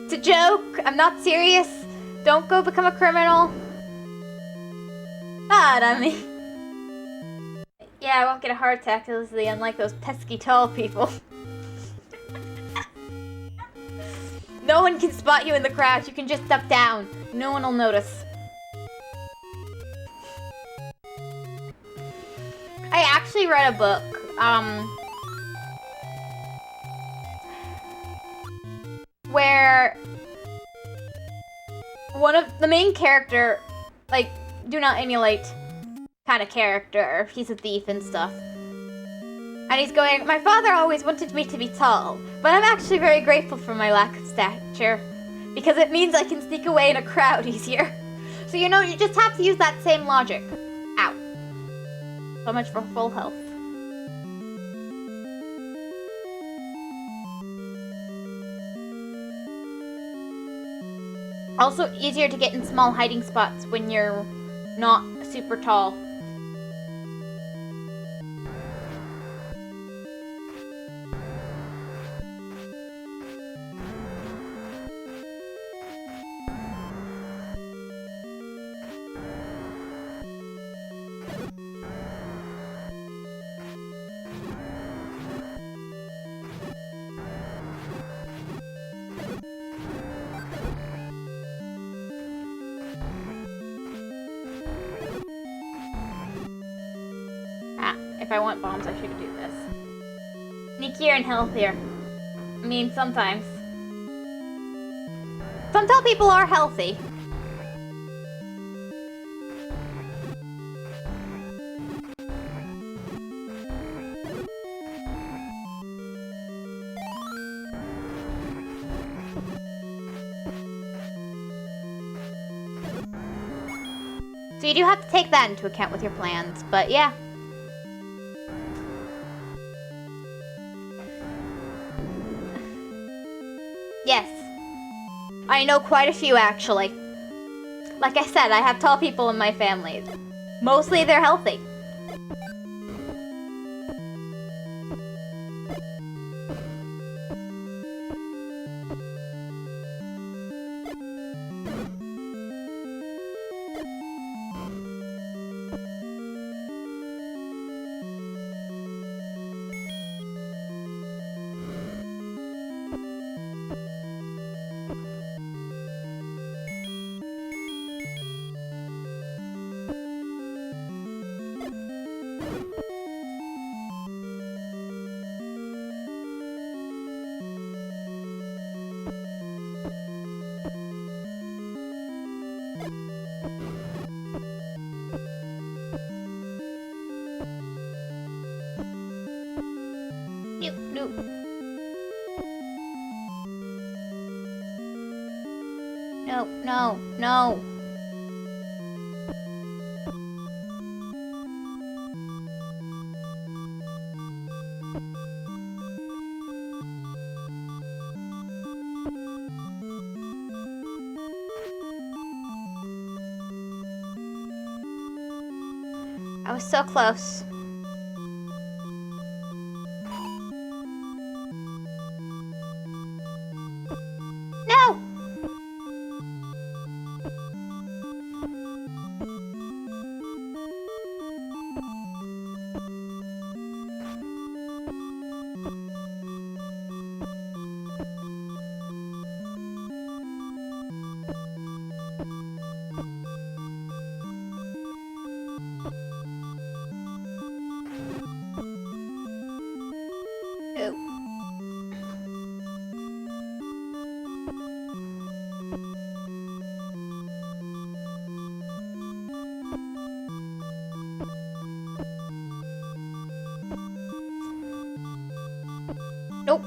S1: It's a joke. I'm not serious. Don't go become a criminal. But, I mean... Yeah, I won't get a heart attack, unlike those pesky tall people. No one can spot you in the crowd. You can just duck down. No one will notice. I actually read a book. Where one of the main character, like, do not emulate kind of character. He's a thief and stuff. And he's going, my father always wanted me to be tall, but I'm actually very grateful for my lack of stature, because it means I can sneak away in a crowd easier. So, you know, you just have to use that same logic. Ow. So much for full health. Also easier to get in small hiding spots when you're not super tall. If I want bombs, I should do this. Sneakier and healthier. I mean, sometimes. Some tall people are healthy. So you do have to take that into account with your plans, but yeah. Yes. I know quite a few, actually. Like I said, I have tall people in my family. Mostly they're healthy. No, no, no. I was so close. No! Nope.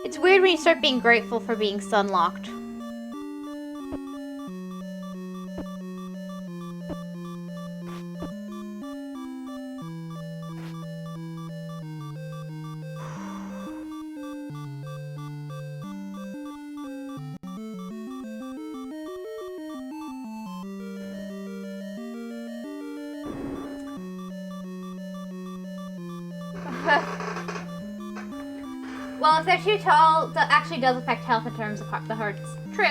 S1: It's weird when you start being grateful for being sunlocked. Well, if they're too tall, that actually does affect health in terms of the hearts. True.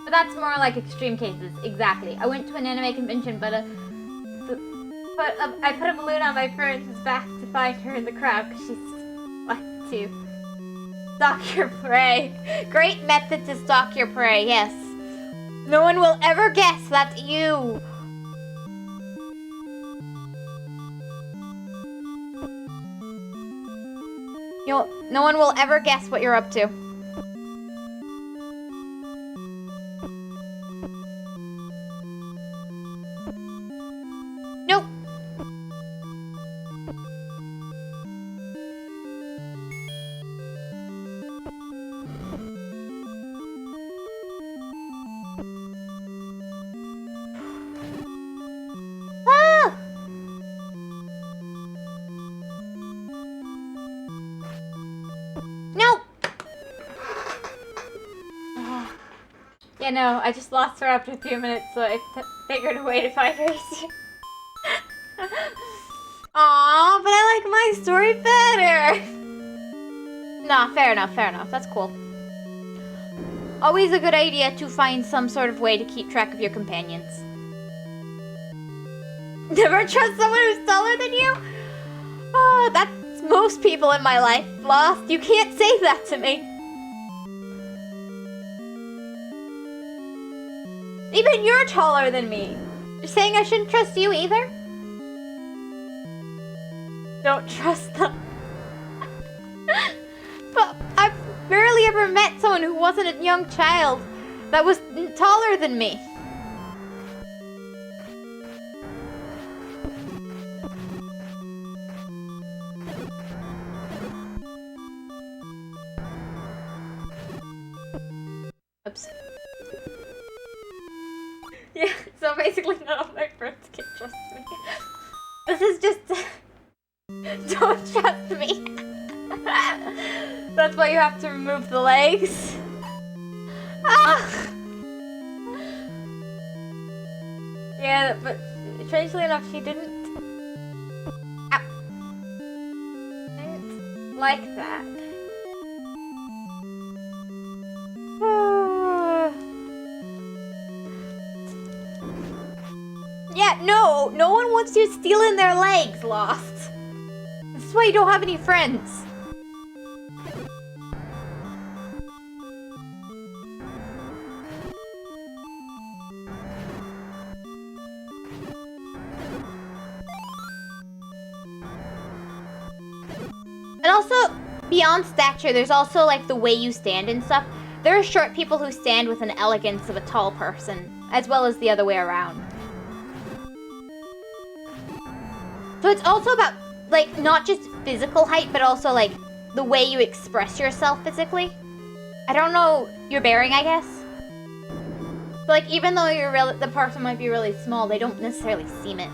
S1: But that's more like extreme cases. Exactly. I went to an anime convention, but I put a balloon on my parents' back to find her in the crowd because she's to. Stalk your prey. Great method to stalk your prey, yes. No one will ever guess that's you. No one will ever guess what you're up to. Nope. Ah! Nope. Yeah, no, I just lost her after 2 minutes, so I figured a way to find her easier. Aw, but I like my story better. Nah, fair enough, that's cool. Always a good idea to find some sort of way to keep track of your companions. Never trust someone who's taller than you? Oh, that's most people in my life, Lost. You can't say that to me. Even you're taller than me. You're saying I shouldn't trust you either? Don't trust them. But I've barely ever met someone who wasn't a young child that was taller than me. Oops. Yeah, so basically none of my friends can trust me. This is just... Don't trust me. That's why you have to remove the legs. Ah! Yeah, but strangely enough, she didn't... Ow. Didn't like that. Yeah, no one wants you stealing their legs, Lost. This is why you don't have any friends. And also, beyond stature, there's also like the way you stand and stuff. There are short people who stand with an elegance of a tall person, as well as the other way around. So it's also about, like, not just physical height, but also, like, the way you express yourself physically. I don't know your bearing, I guess. So, like, even though the person might be really small, they don't necessarily seem it.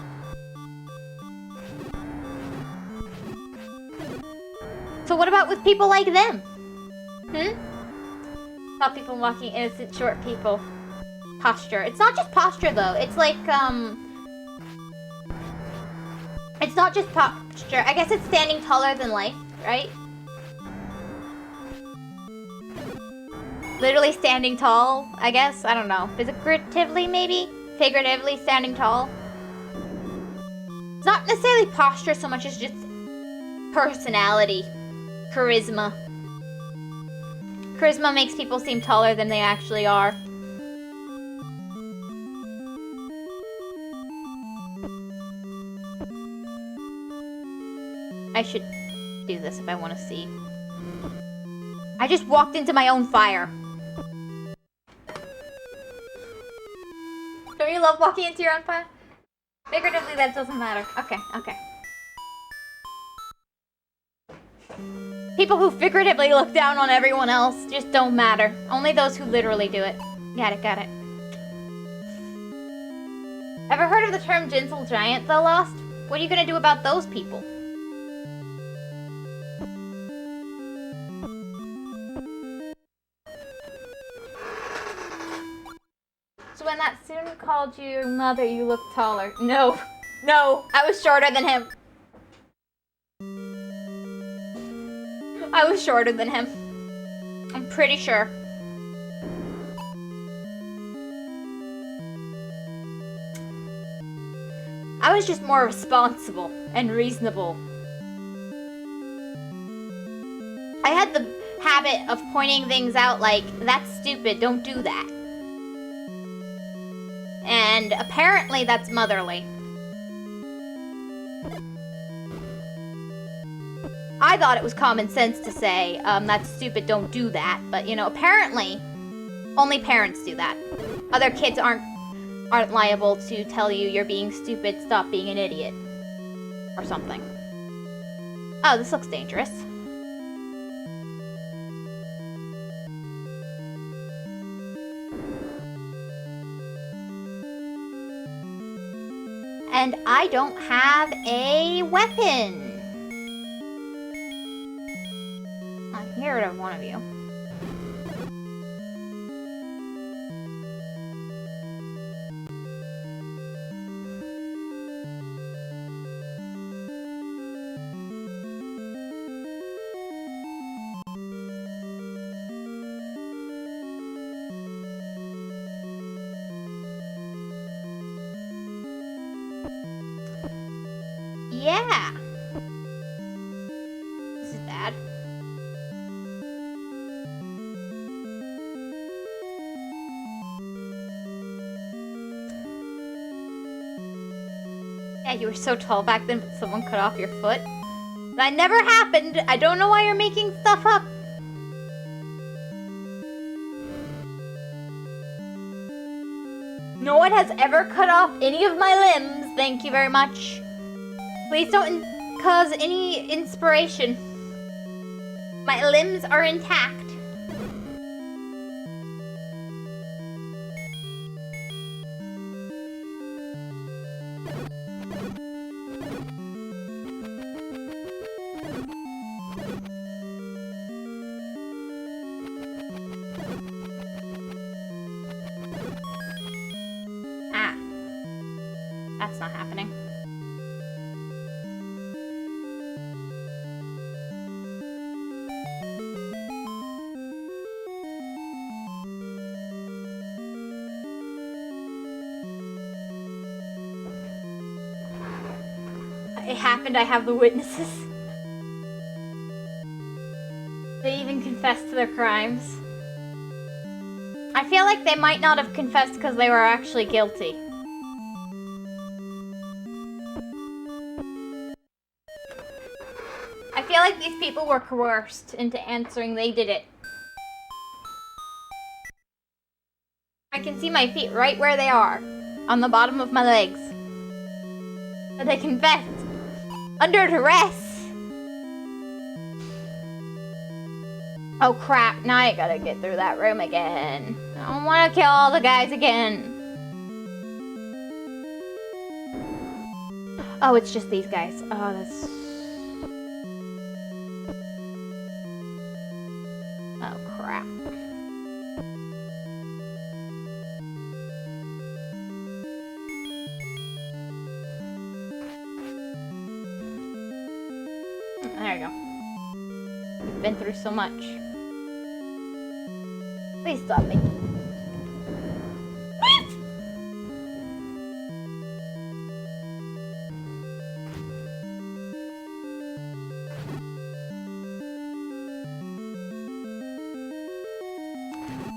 S1: So what about with people like them? Tall people walking, innocent short people. Posture. It's not just posture, though. It's like, it's not just posture. I guess it's standing taller than life, right? Literally standing tall, I guess. I don't know. Figuratively, maybe? Figuratively standing tall. It's not necessarily posture so much as just personality. Charisma. Charisma makes people seem taller than they actually are. I should do this if I want to see. I just walked into my own fire. Don't you love walking into your own fire? Figuratively, that doesn't matter. Okay. People who figuratively look down on everyone else just don't matter. Only those who literally do it. Got it. Ever heard of the term gentle giant, though, Lost? What are you gonna do about those people? So when that student called you your mother, you looked taller. No, I was shorter than him. I was shorter than him. I'm pretty sure. I was just more responsible and reasonable. I had the habit of pointing things out like, that's stupid, don't do that. And apparently that's motherly. I thought it was common sense to say, that's stupid, don't do that. But, you know, apparently, only parents do that. Other kids aren't liable to tell you you're being stupid, stop being an idiot. Or something. Oh, this looks dangerous. And I don't have a weapon. I can get rid of one of you. Yeah. This is bad. Yeah, you were so tall back then, but someone cut off your foot. That never happened. I don't know why you're making stuff up. No one has ever cut off any of my limbs. Thank you very much. Please don't cause any inspiration. My limbs are intact. Ah. That's not happening. It happened, I have the witnesses. They even confessed to their crimes. I feel like they might not have confessed because they were actually guilty. I feel like these people were coerced into answering they did it. I can see my feet right where they are, on the bottom of my legs. But they confessed. Under duress. Oh crap, now I gotta get through that room again. I don't wanna kill all the guys again. Oh, it's just these guys. Oh, that's... Oh crap. There you go. We've been through so much. Please stop me.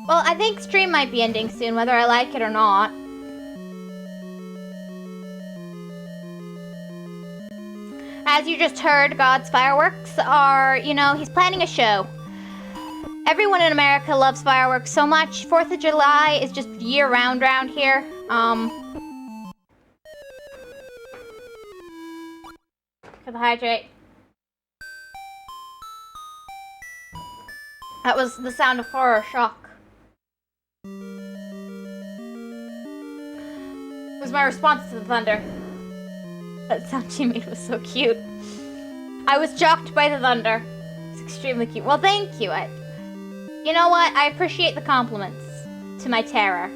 S1: Well, I think stream might be ending soon, whether I like it or not. As you just heard, God's fireworks are, you know, he's planning a show. Everyone in America loves fireworks so much. 4th of July is just year-round around here. Carbohydrate. That was the sound of horror shock. It was my response to the thunder. That sound she made was so cute. I was shocked by the thunder. It's extremely cute. Well, thank you. You know what? I appreciate the compliments to my terror.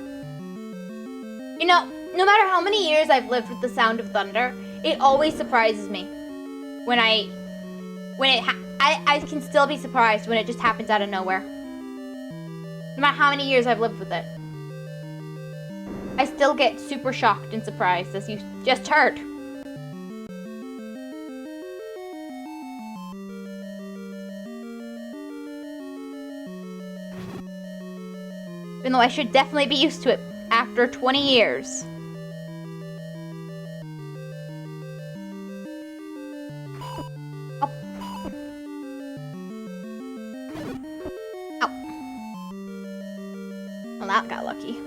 S1: You know, no matter how many years I've lived with the sound of thunder, it always surprises me. I can still be surprised when it just happens out of nowhere. No matter how many years I've lived with it. I still get super shocked and surprised, as you just heard. Even though I should definitely be used to it after 20 years. Oh. Ow. Well, that got lucky.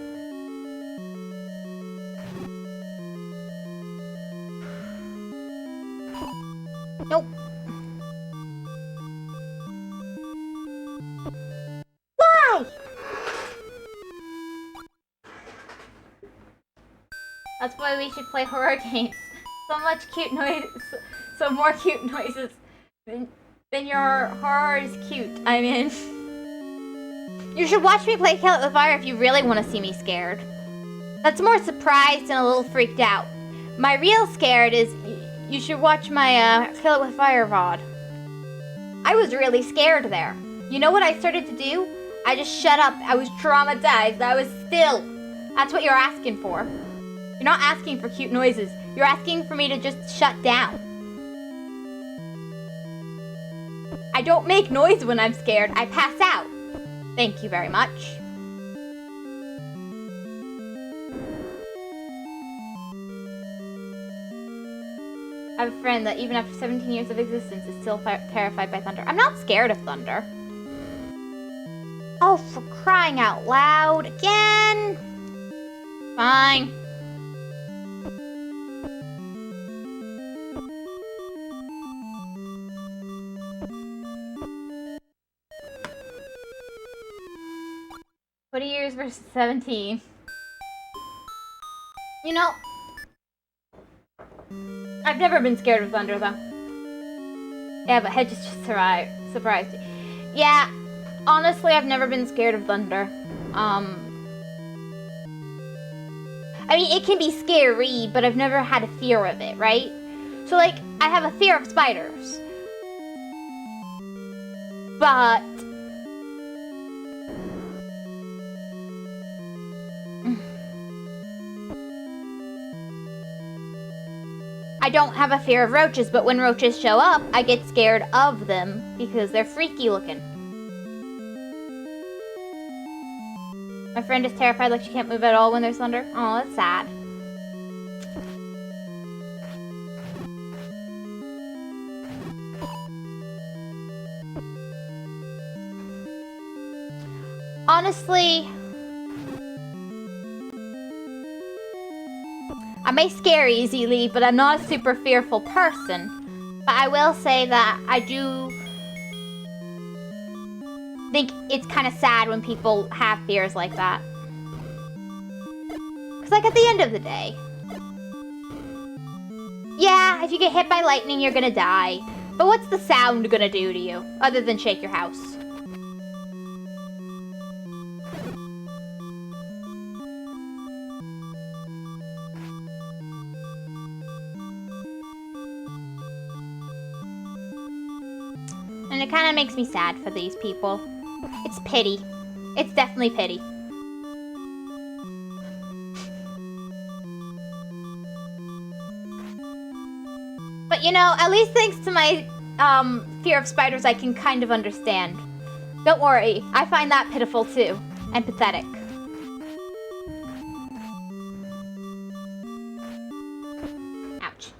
S1: Nope. Why? That's why we should play horror games. So much cute noise, so more cute noises than your horror is cute. I mean, you should watch me play Kill It With Fire if you really want to see me scared. That's more surprised and a little freaked out. My real scared is, you should watch my Kill It With Fire VOD. I was really scared there. You know what I started to do? I just shut up. I was traumatized. I was still. That's what you're asking for. You're not asking for cute noises. You're asking for me to just shut down. I don't make noise when I'm scared. I pass out. Thank you very much. I have a friend that even after 17 years of existence is still terrified by thunder. I'm not scared of thunder. Oh, for crying out loud. Again. Fine. What years versus 17? You know, I've never been scared of thunder, though. Yeah, but Hedge just surprised you. Yeah, honestly, I've never been scared of thunder. I mean, it can be scary, but I've never had a fear of it, right? So, like, I have a fear of spiders. But I don't have a fear of roaches, but when roaches show up, I get scared of them because they're freaky looking. My friend is terrified, like she can't move at all when there's thunder. Oh, that's sad. Honestly, I may scare easily, but I'm not a super fearful person. But I will say that I do think it's kind of sad when people have fears like that. Because, like, at the end of the day, yeah, if you get hit by lightning, you're gonna die. But what's the sound gonna do to you, other than shake your house? And it kind of makes me sad for these people. It's pity. It's definitely pity. But you know, at least thanks to my fear of spiders, I can kind of understand. Don't worry, I find that pitiful too, and pathetic. Ouch.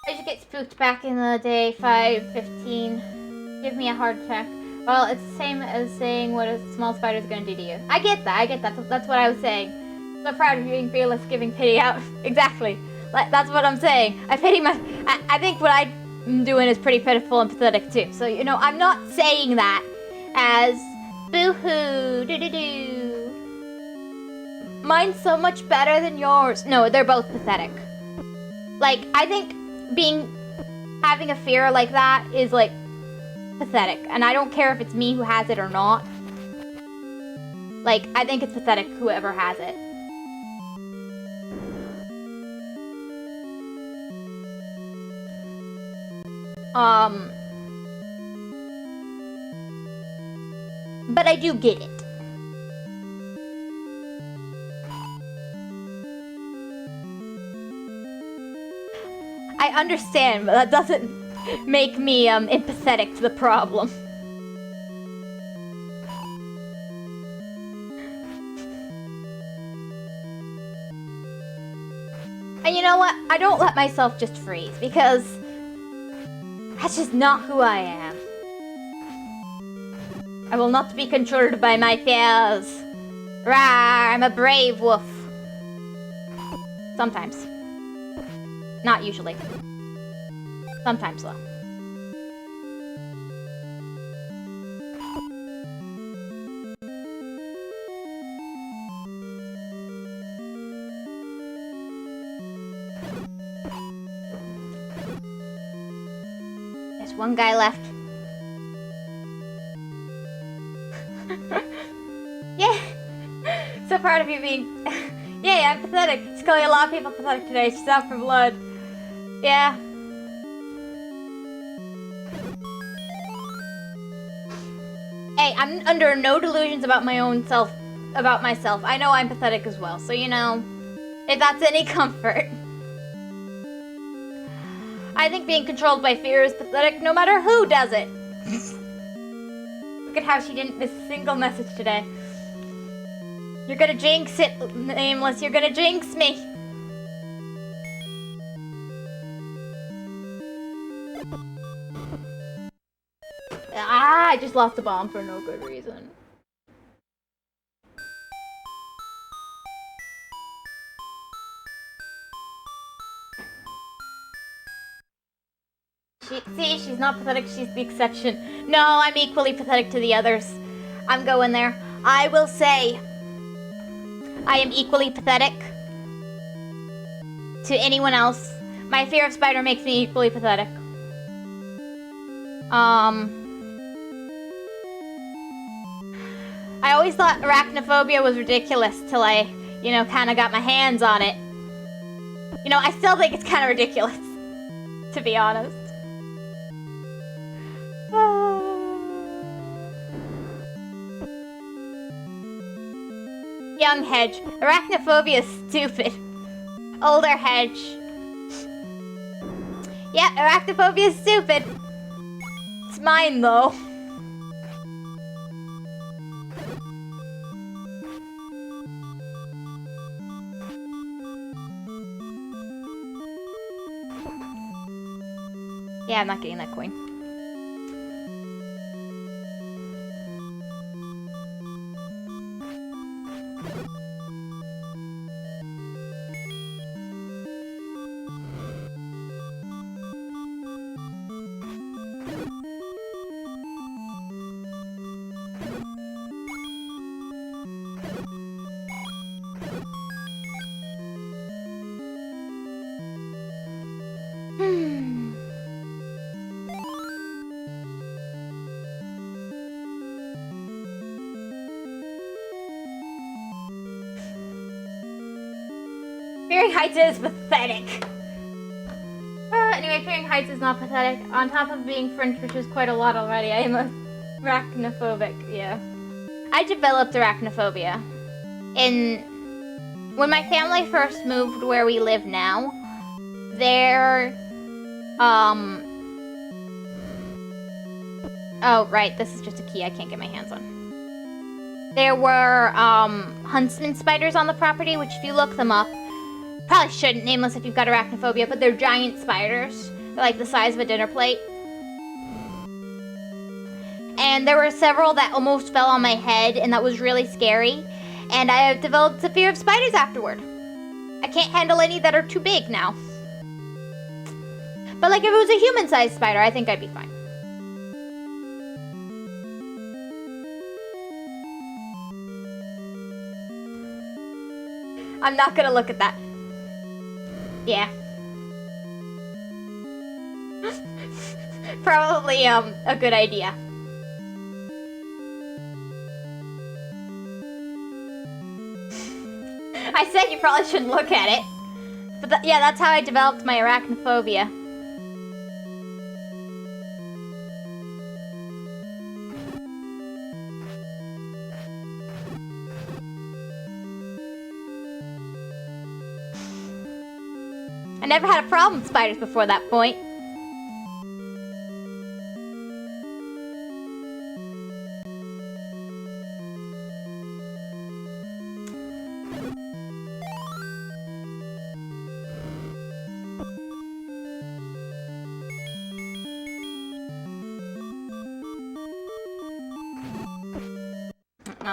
S1: I used to get spooked back in the day, 5-15. Give me a heart attack. Well, it's the same as saying what a small spider's gonna do to you. I get that. That's what I was saying. I'm so proud of you being fearless, giving pity out. Exactly. That's what I'm saying. I think what I'm doing is pretty pitiful and pathetic too. So, you know, I'm not saying that as boo-hoo, doo-doo-doo. Mine's so much better than yours. No, they're both pathetic. Like, I think having a fear like that is, like, pathetic. And I don't care if it's me who has it or not. Like, I think it's pathetic whoever has it. But I do get it. I understand, but that doesn't make me empathetic to the problem. And you know what? I don't let myself just freeze, because that's just not who I am. I will not be controlled by my fears. Rawr, I'm a brave wolf. Sometimes. Not usually. Sometimes, though. There's one guy left. Yeah! So proud of you being... Yeah, I'm pathetic. It's calling a lot of people pathetic today. She's out for blood. Yeah. Hey, I'm under no delusions about my own self, about myself. I know I'm pathetic as well, so you know, if that's any comfort. I think being controlled by fear is pathetic no matter who does it. Look at how she didn't miss a single message today. You're gonna jinx it, Nameless. You're gonna jinx me. Ah, I just lost a bomb for no good reason. See, she's not pathetic, she's the exception. No, I'm equally pathetic to the others. I'm going there. I will say, I am equally pathetic to anyone else. My fear of spider makes me equally pathetic. I always thought arachnophobia was ridiculous till I, you know, kind of got my hands on it. You know, I still think it's kind of ridiculous, to be honest. Young Hedge. Arachnophobia is stupid. Older Hedge. Yeah, arachnophobia is stupid. It's mine, though. Yeah, I'm not getting that coin. Fearing Heights is pathetic. Anyway, Fearing Heights is not pathetic. On top of being French, which is quite a lot already, I am arachnophobic, yeah. I developed arachnophobia when my family first moved where we live now. Oh, right, this is just a key I can't get my hands on. There were, huntsman spiders on the property, which if you look them up, probably shouldn't, Nameless, if you've got arachnophobia, but they're giant spiders. They're like the size of a dinner plate. And there were several that almost fell on my head, and that was really scary. And I have developed a fear of spiders afterward. I can't handle any that are too big now. But like if it was a human-sized spider, I think I'd be fine. I'm not gonna look at that. Yeah. Probably, a good idea. I said you probably shouldn't look at it. But yeah, that's how I developed my arachnophobia. I never had a problem with spiders before that point.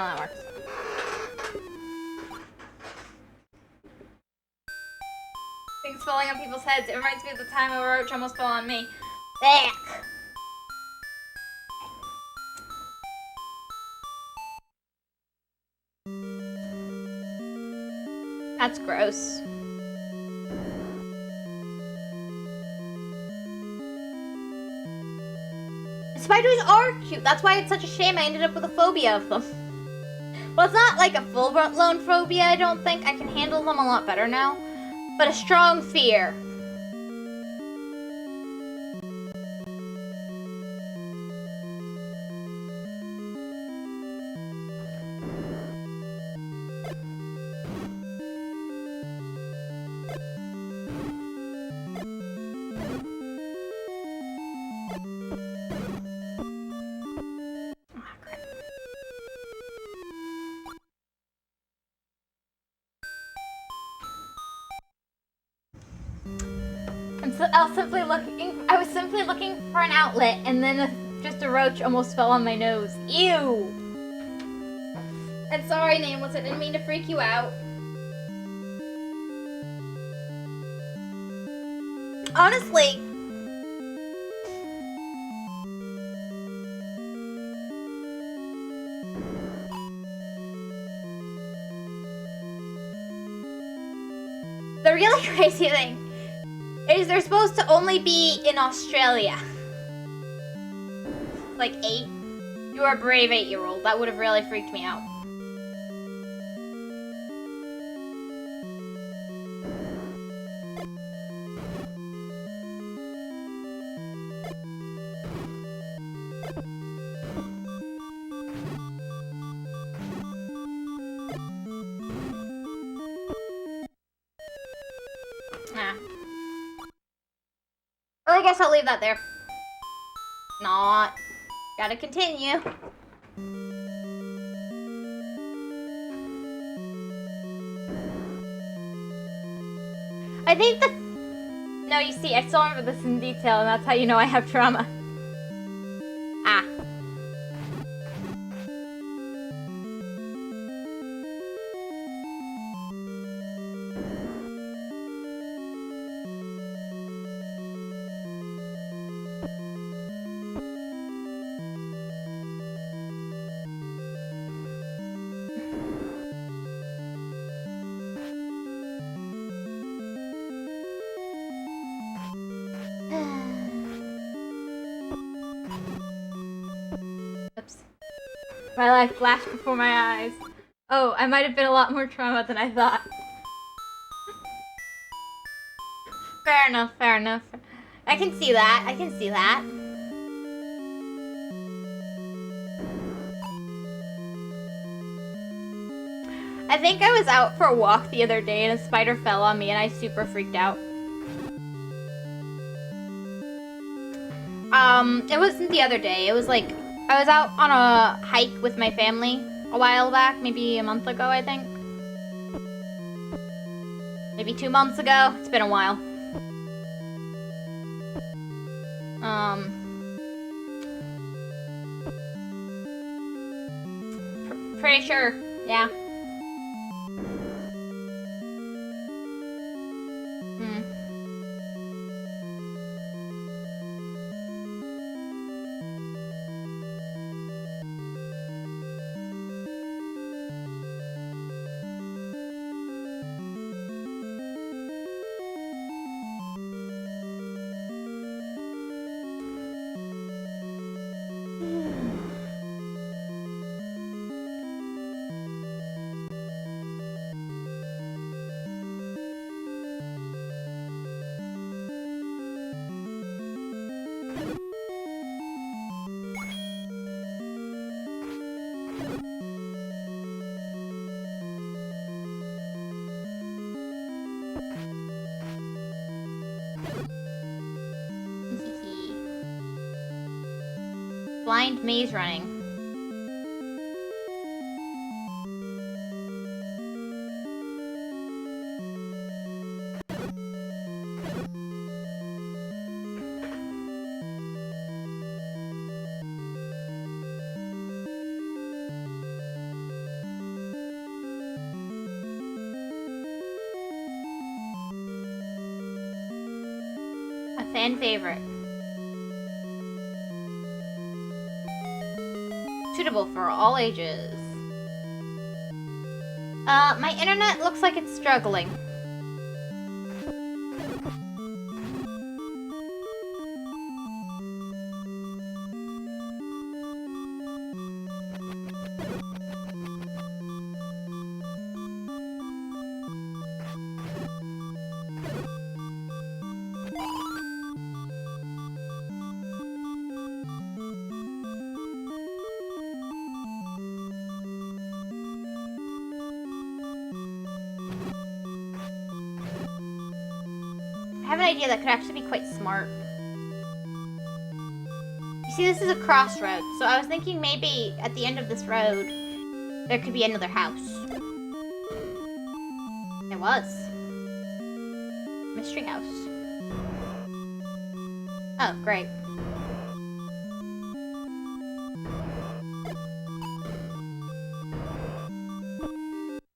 S1: that works. Things falling on people's heads. It reminds me of the time a roach almost fell on me. Ugh. That's gross. Spiders are cute. That's why it's such a shame I ended up with a phobia of them. Well, it's not like a full-blown phobia, I don't think. I can handle them a lot better now. But a strong fear. I was simply looking for an outlet, and then just a roach almost fell on my nose. Ew! And sorry, Nameless, I didn't mean to freak you out. Honestly, the really crazy thing is they're supposed to only be in Australia. Like 8. You're a brave 8-year-old. That would have really freaked me out. Well, I guess I'll leave that there. Not. Gotta continue. I think the... No, you see, I still remember this in detail, and that's how you know I have trauma. Ah. My life flashed before my eyes. Oh, I might have been a lot more trauma than I thought. Fair enough, fair enough. I can see that, I can see that. I think I was out for a walk the other day and a spider fell on me and I super freaked out. It wasn't the other day, it was like, I was out on a hike with my family a while back, maybe a month ago, I think. Maybe 2 months ago. It's been a while. Pretty sure, yeah. Blind maze running. fan favorite. Suitable for all ages. My internet looks like it's struggling. I have an idea that could actually be quite smart. You see, this is a crossroad, so I was thinking maybe at the end of this road, there could be another house. There was. Mystery house. Oh, great.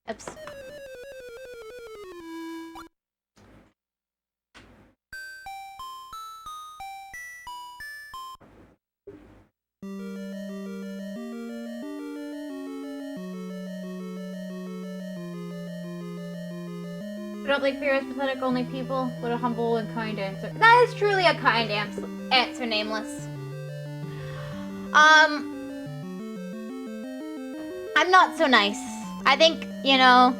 S1: Oops. I don't think fear is pathetic, only people, but a humble and kind answer. That is truly a kind answer, Nameless. I'm not so nice. I think, you know...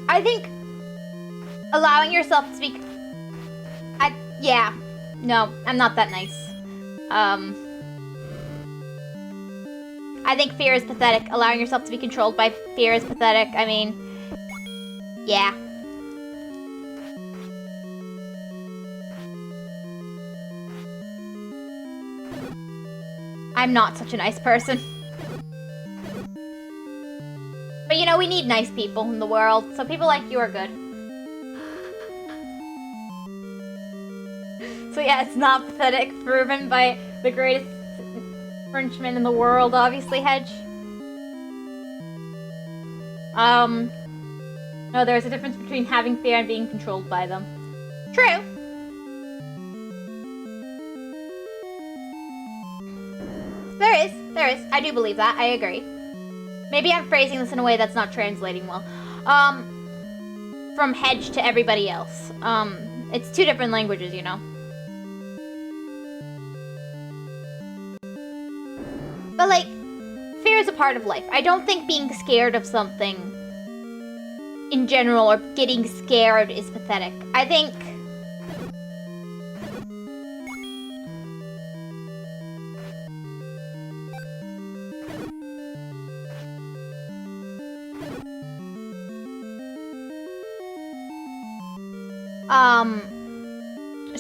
S1: I think allowing yourself to speak... yeah. No, I'm not that nice. I think fear is pathetic. Allowing yourself to be controlled by fear is pathetic. I mean, yeah. I'm not such a nice person. But you know, we need nice people in the world, so people like you are good. So yeah, it's not pathetic, proven by the greatest Frenchman in the world, obviously, Hedge. No, there's a difference between having fear and being controlled by them. True. There is. I do believe that. I agree. Maybe I'm phrasing this in a way that's not translating well. From Hedge to everybody else. It's two different languages, you know. But, like, fear is a part of life. I don't think being scared of something in general or getting scared is pathetic. I think...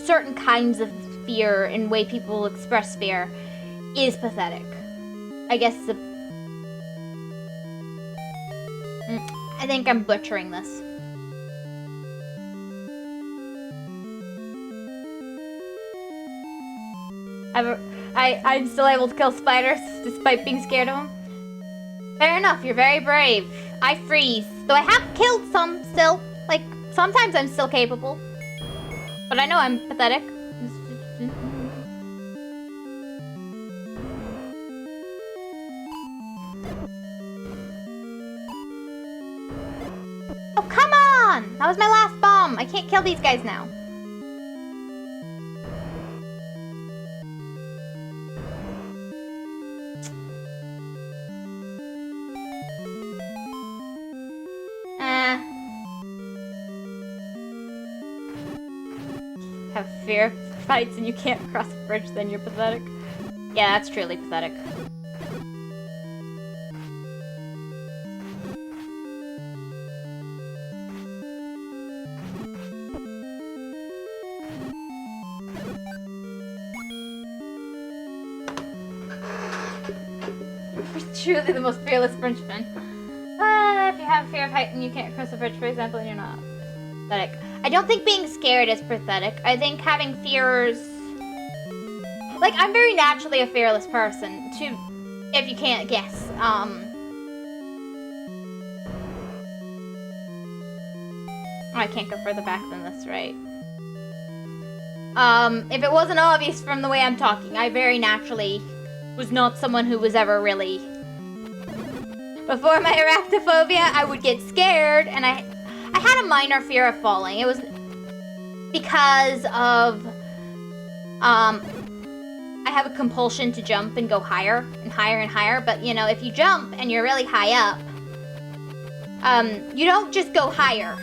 S1: certain kinds of fear and way people express fear is pathetic. I guess I think I'm butchering this. I'm still able to kill spiders despite being scared of them. Fair enough, you're very brave. I freeze. Though I have killed some still. Like, sometimes I'm still capable. But I know I'm pathetic. Oh, come on! That was my last bomb. I can't kill these guys now. Have fear fights and you can't cross a bridge, then you're pathetic. Yeah, that's truly pathetic. You're truly the most fearless Frenchman. If you have fear of height and you can't cross a bridge, for example, and you're not pathetic. I don't think being scared is pathetic. I think having fears... Like, I'm very naturally a fearless person, if you can't guess. Oh, I can't go further back than this, right? If it wasn't obvious from the way I'm talking, I very naturally was not someone who was ever really... Before my arachnophobia, I would get scared, and I had a minor fear of falling. It was because of, I have a compulsion to jump and go higher and higher and higher, but, you know, if you jump and you're really high up, you don't just go higher.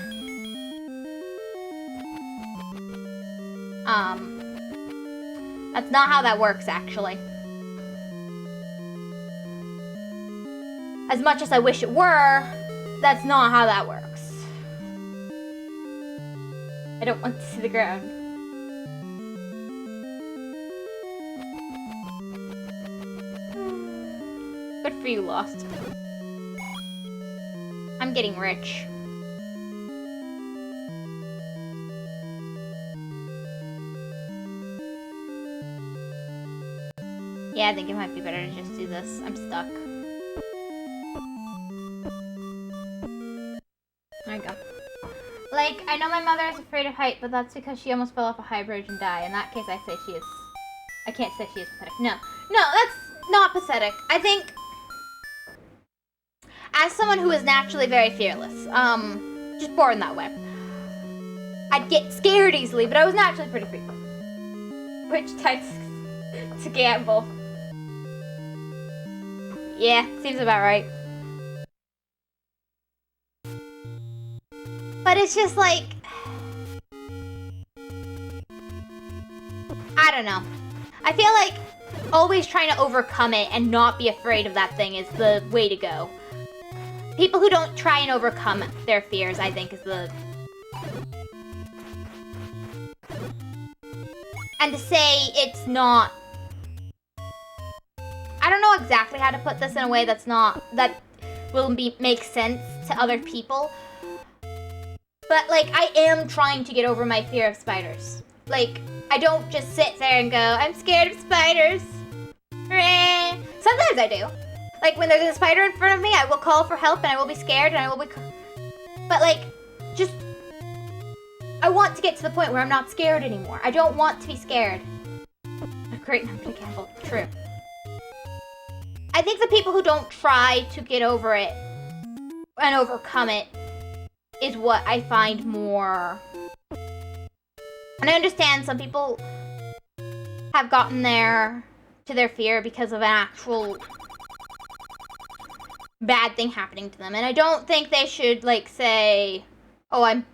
S1: That's not how that works, actually. As much as I wish it were, that's not how that works. I don't want to see the ground. Good for you, Lost. I'm getting rich. Yeah, I think it might be better to just do this. I'm stuck. There you go. Like, I know my mother is afraid of height, but that's because she almost fell off a high bridge and died. In that case, I say she is... I can't say she is pathetic. No, that's not pathetic. I think... As someone who is naturally very fearless, just born that way, I'd get scared easily, but I was naturally pretty fearless. Which types to gamble? Yeah, seems about right. But it's just like... I don't know. I feel like always trying to overcome it and not be afraid of that thing is the way to go. People who don't try and overcome their fears, I think, is the... And to say it's not... I don't know exactly how to put this in a way that's not... that will make sense to other people. But, like, I am trying to get over my fear of spiders. Like, I don't just sit there and go, I'm scared of spiders. Sometimes I do. Like, when there's a spider in front of me, I will call for help and I will be scared and I will be... But, like, just... I want to get to the point where I'm not scared anymore. I don't want to be scared. A great number to gamble. True. I think the people who don't try to get over it and overcome it is what I find more... And I understand some people have gotten there to their fear because of an actual bad thing happening to them. And I don't think they should, like, say, oh, I'm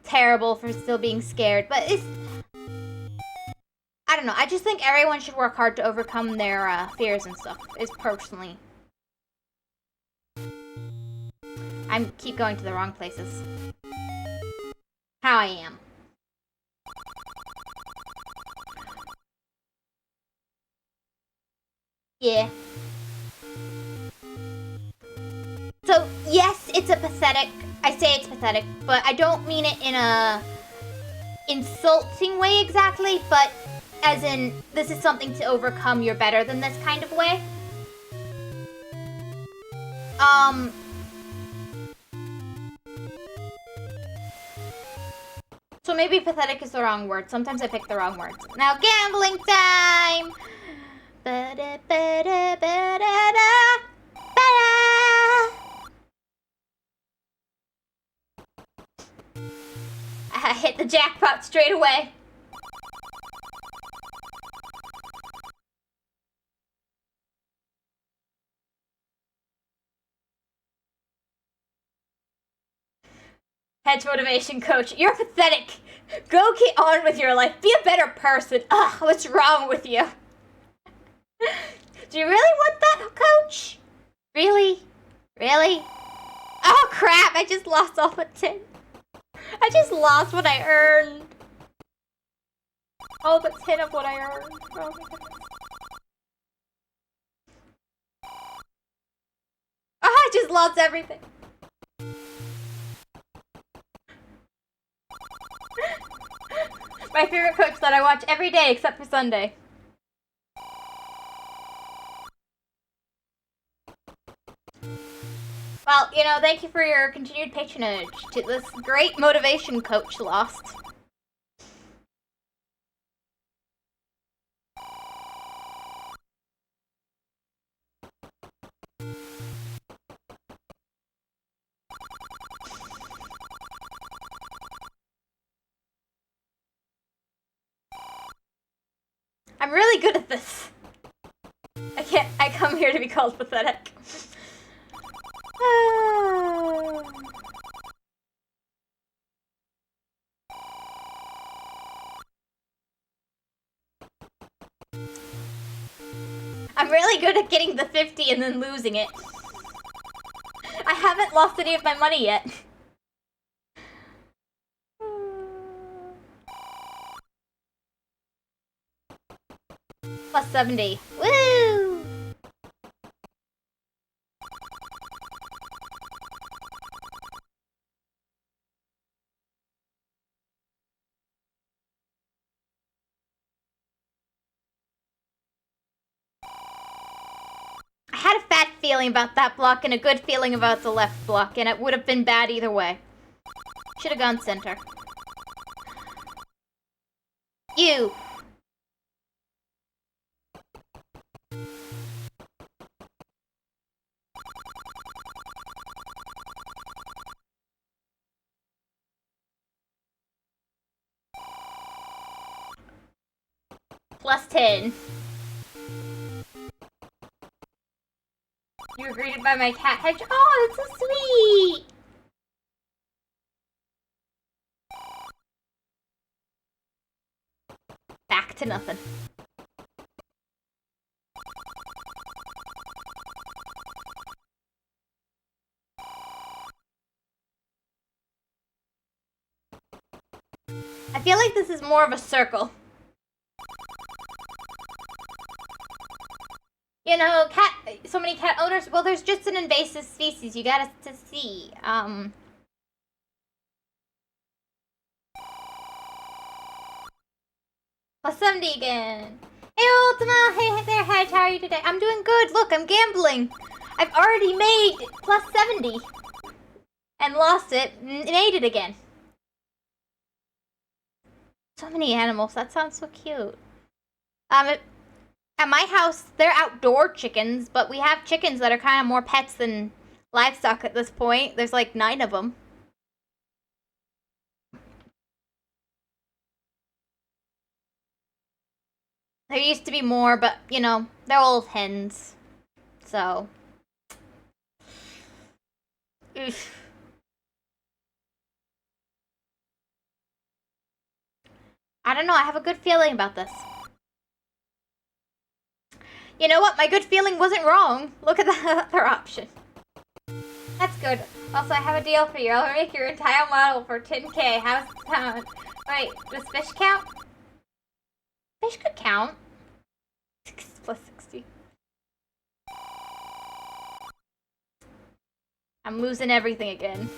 S1: terrible for still being scared. But it's... I don't know. I just think everyone should work hard to overcome their fears and stuff, is personally. I keep going to the wrong places. How I am. Yeah. So, yes, it's a pathetic... I say it's pathetic, but I don't mean it in a insulting way exactly, but as in, this is something to overcome, you're better than this kind of way. So maybe pathetic is the wrong word. Sometimes I pick the wrong words. Now, gambling time! I hit the jackpot straight away. Hedge motivation coach, you're pathetic. Go get on with your life. Be a better person. Ugh, what's wrong with you? Do you really want that, coach? Really? Really? Oh, crap. I just lost all but 10. I just lost what I earned. All but 10 of what I earned. Oh, my goodness. Oh, I just lost everything. My favorite coach that I watch every day except for Sunday. Well, you know, thank you for your continued patronage to this great motivation coach, Lost. I'm really good at this. I come here to be called pathetic. I'm really good at getting the 50 and then losing it. I haven't lost any of my money yet. Plus 70. Woo! I had a bad feeling about that block and a good feeling about the left block, and it would have been bad either way. Should have gone center. You! Plus 10. You were greeted by my cat hedge. Oh, that's so sweet! Back to nothing. I feel like this is more of a circle. You know, so many cat owners, well, there's just an invasive species you gotta to see. Plus 70 again. Hey, Ultima! Hey there, Hedge, how are you today? I'm doing good. Look, I'm gambling. I've already made plus 70. And lost it, and made it again. So many animals, that sounds so cute. At my house, they're outdoor chickens, but we have chickens that are kind of more pets than livestock at this point. There's like 9 of them. There used to be more, but, you know, they're old hens. So. Oof. I don't know, I have a good feeling about this. You know what? My good feeling wasn't wrong. Look at the other option. That's good. Also, I have a deal for you. I'll make your entire model for 10k. How's it sound? Wait, does fish count? Fish could count. Plus 60. I'm losing everything again.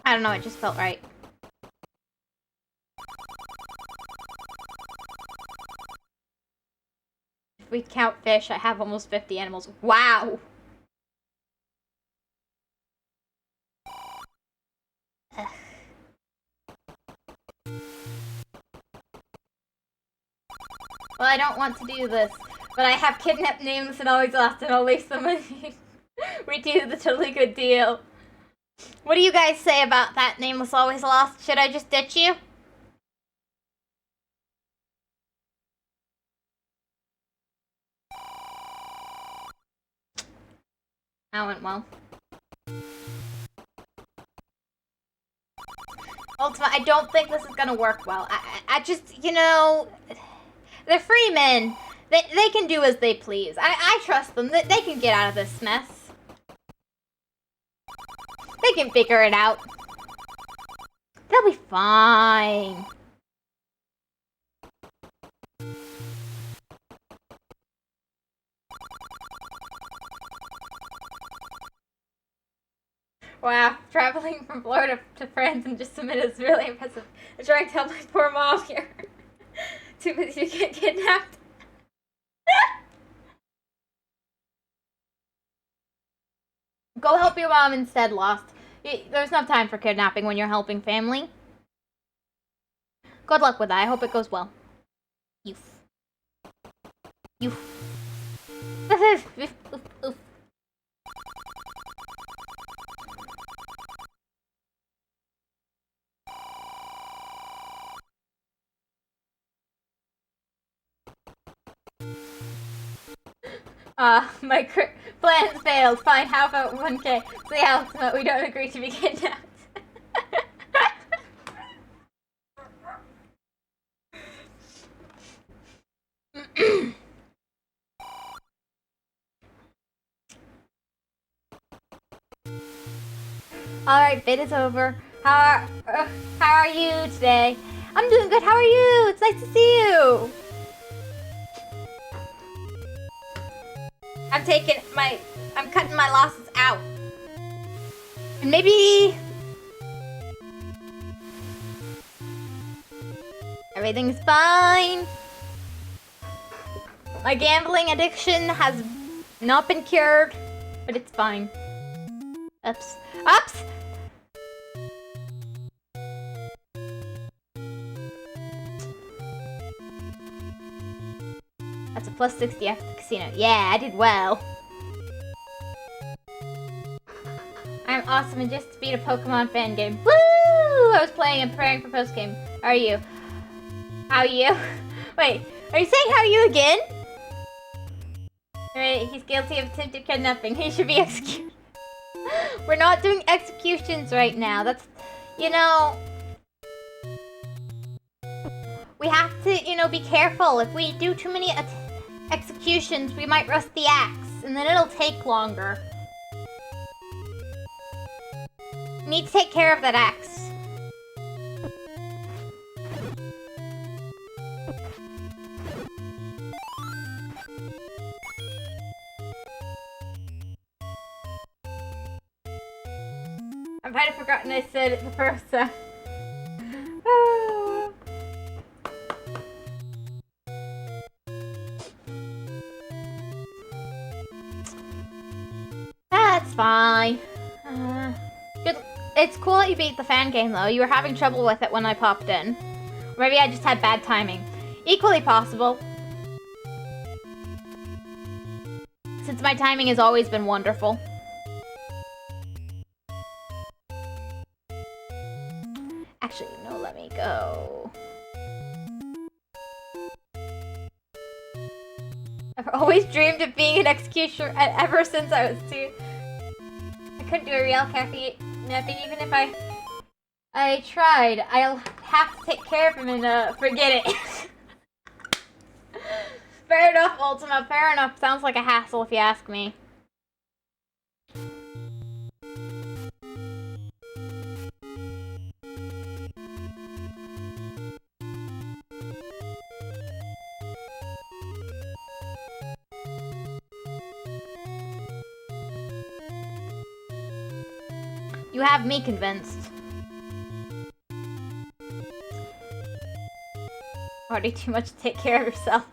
S1: I don't know, it just felt right. If we count fish, I have almost 50 animals. Wow! Ugh. Well, I don't want to do this, but I have kidnapped names and always lost and I'll leave them and redo the totally good deal. What do you guys say about that nameless always lost? Should I just ditch you? That went well. Ultima, I don't think this is gonna work well. I just, you know, they're free men. They can do as they please. I trust them. They can get out of this mess. They can figure it out. They'll be fine. Wow, traveling from Florida to France in just a minute is really impressive. I'm trying to help my poor mom here. Too busy to get kidnapped. Go help your mom instead, Lost. There's no time for kidnapping when you're helping family. Good luck with that. I hope it goes well. Oof. My plans failed. Fine, how about 1K? Say ultimate, we don't agree to be kidnapped. Alright, bid is over. How are you today? I'm doing good, how are you? It's nice to see you. I'm cutting my losses out. And maybe everything's fine. My gambling addiction has not been cured, but it's fine. Oops. Oops! That's a plus 60 after the casino. Yeah, I did well. I'm awesome and just beat a Pokemon fan game. Woo! I was playing and preparing for post game. How are you? How are you? Wait, are you saying how are you again? Alright, he's guilty of attempted kidnapping. He should be executed. We're not doing executions right now. That's, you know... We have to, you know, be careful. If we do too many executions, we might rust the axe, and then it'll take longer. We need to take care of that axe. I might have forgotten I said it the first time. That's fine. Good. It's cool that you beat the fan game, though. You were having trouble with it when I popped in. Or maybe I just had bad timing. Equally possible. Since my timing has always been wonderful. Actually, no, let me go. I've always dreamed of being an executioner ever since I was 2. I couldn't do a real caffeine napping even if I tried. I'll have to take care of him and forget it. Fair enough, Ultima. Fair enough. Sounds like a hassle if you ask me. You have me convinced. Already too much to take care of yourself.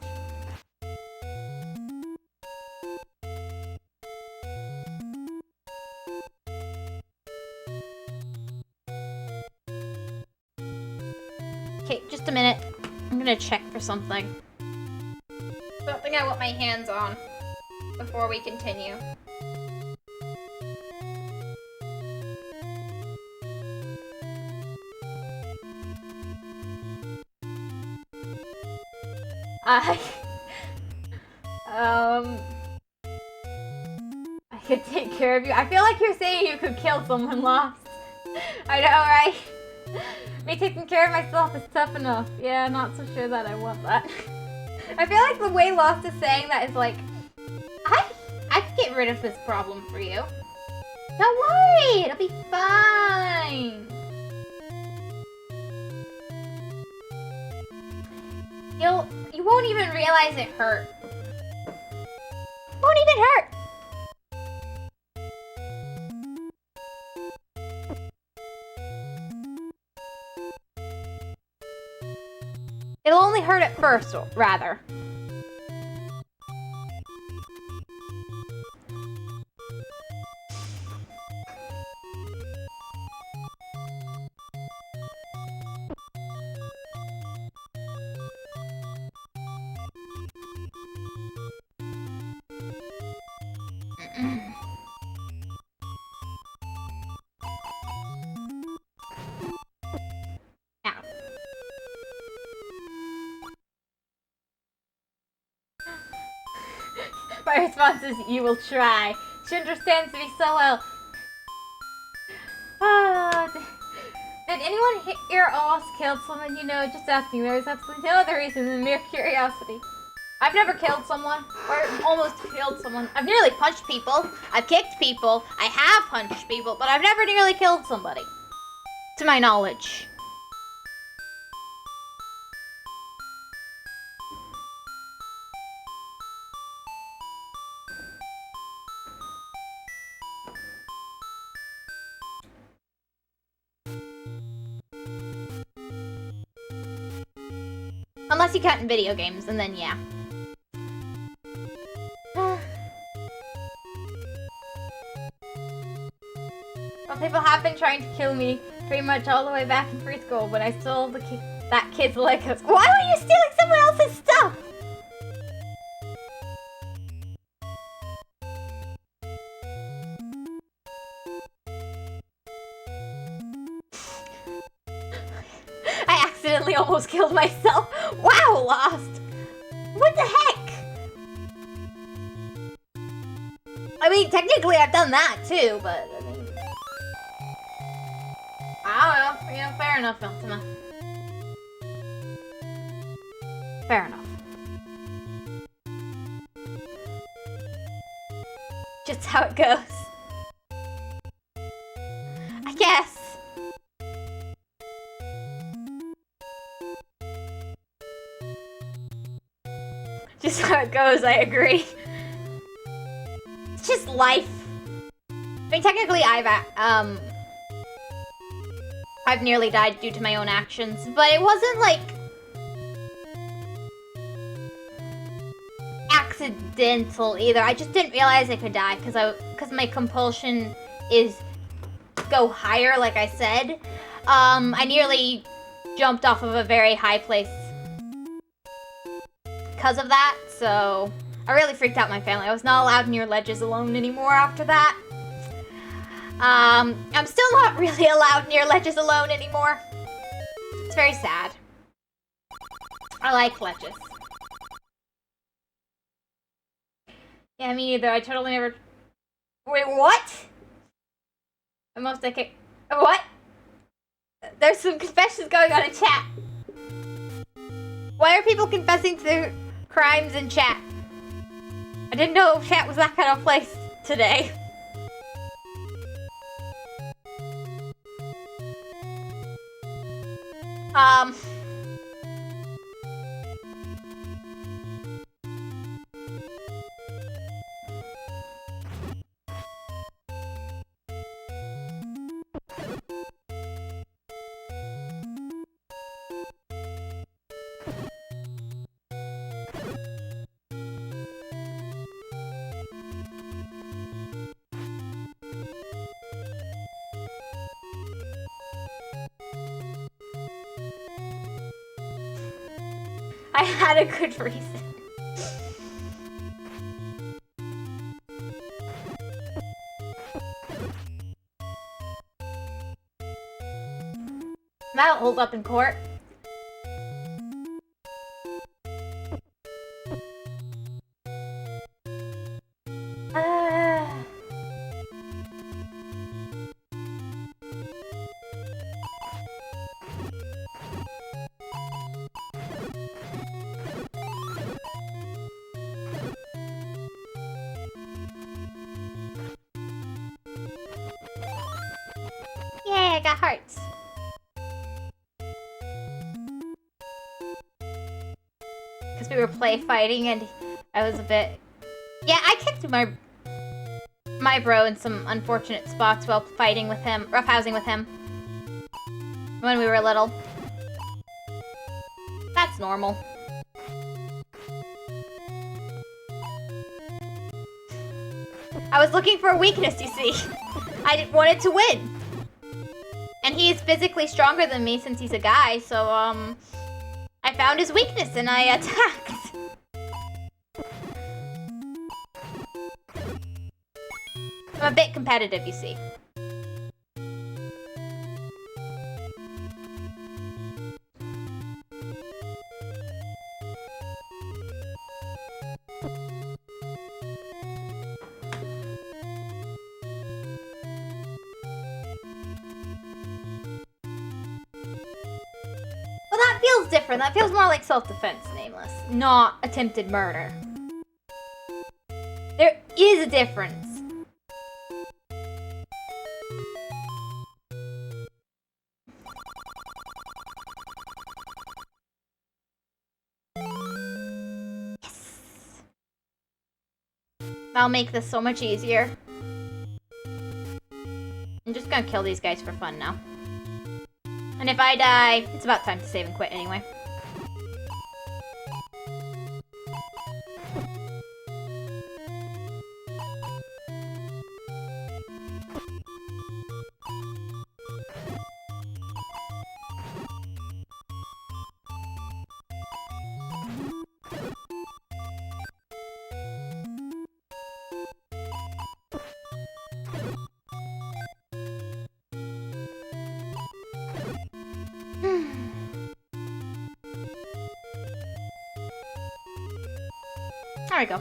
S1: Okay, just a minute. I'm gonna check for something. Something I want my hands on before we continue. I could take care of you. I feel like you're saying you could kill someone, Lost. I know, right? Me taking care of myself is tough enough. Yeah, I'm not so sure that I want that. I feel like the way Lost is saying that is like, I could get rid of this problem for you. Don't worry, it'll be fine. You won't even realize it hurt. Won't even hurt. heard it first, rather. My response is, you will try. She understands me so well. Did anyone here almost killed someone you know? Just asking. There is absolutely no other reason than mere curiosity. I've never killed someone, or almost killed someone. I've nearly punched people. I've kicked people. I have punched people, but I've never nearly killed somebody. To my knowledge. Unless you count in video games, and then yeah. Well, people have been trying to kill me pretty much all the way back in preschool when I stole that kid's Legos. Why were you stealing someone else's stuff? I accidentally almost killed myself. Wow, Lost. What the heck? I mean, technically I've done that too, but I mean... I don't know. You know, fair enough, Ultima. Fair enough. Just how it goes. I guess. Just how it goes, I agree. It's just life. I mean, technically I've nearly died due to my own actions, but it wasn't like accidental either. I just didn't realize I could die because my compulsion is go higher, like I said. I nearly jumped off of a very high place because of that, so I really freaked out my family. I was not allowed near ledges alone anymore after that. I'm still not really allowed near ledges alone anymore. It's very sad. I like ledges. Yeah, me either. I totally never... Wait, what? What? There's some confessions going on in chat. Why are people confessing to their crimes in chat? I didn't know chat was that kind of place today. I had a good reason. That'll hold up in court. Yay, I got hearts. Because we were fighting and I was a bit... Yeah, I kicked my bro in some unfortunate spots while fighting with him, roughhousing with him. When we were little. That's normal. I was looking for a weakness, you see. I wanted to win. And he's physically stronger than me since he's a guy, so, I found his weakness and I attacked. I'm a bit competitive, you see. Well, that feels different. That feels more like self-defense, Nameless, not attempted murder. There is a difference. Yes. That'll make this so much easier. I'm just gonna kill these guys for fun now. And if I die, it's about time to save and quit anyway. There we go.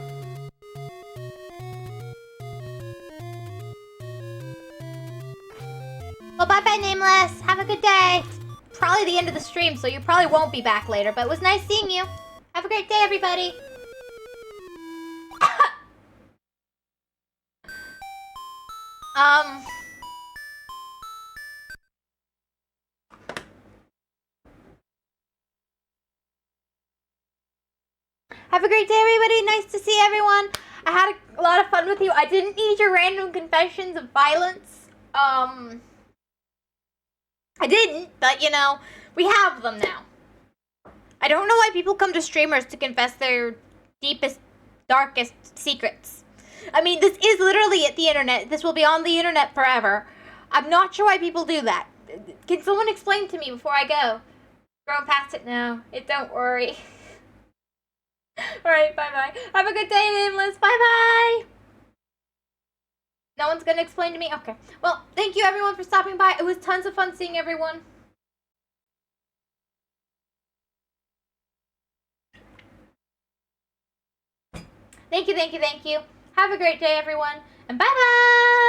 S1: Well, bye-bye, Nameless. Have a good day. It's probably the end of the stream, so you probably won't be back later, but it was nice seeing you. Have a great day, everybody. Have a great day, everybody. Nice to see everyone. I had a lot of fun with you. I didn't need your random confessions of violence. I didn't, but you know, we have them now. I don't know why people come to streamers to confess their deepest, darkest secrets. I mean, this is literally at the internet. This will be on the internet forever. I'm not sure why people do that. Can someone explain to me before I go? Grown past it now. Don't worry. Alright, bye-bye. Have a good day, Nameless. Bye-bye. No one's gonna explain to me? Okay. Well, thank you everyone for stopping by. It was tons of fun seeing everyone. Thank you, thank you, thank you. Have a great day, everyone. And bye-bye.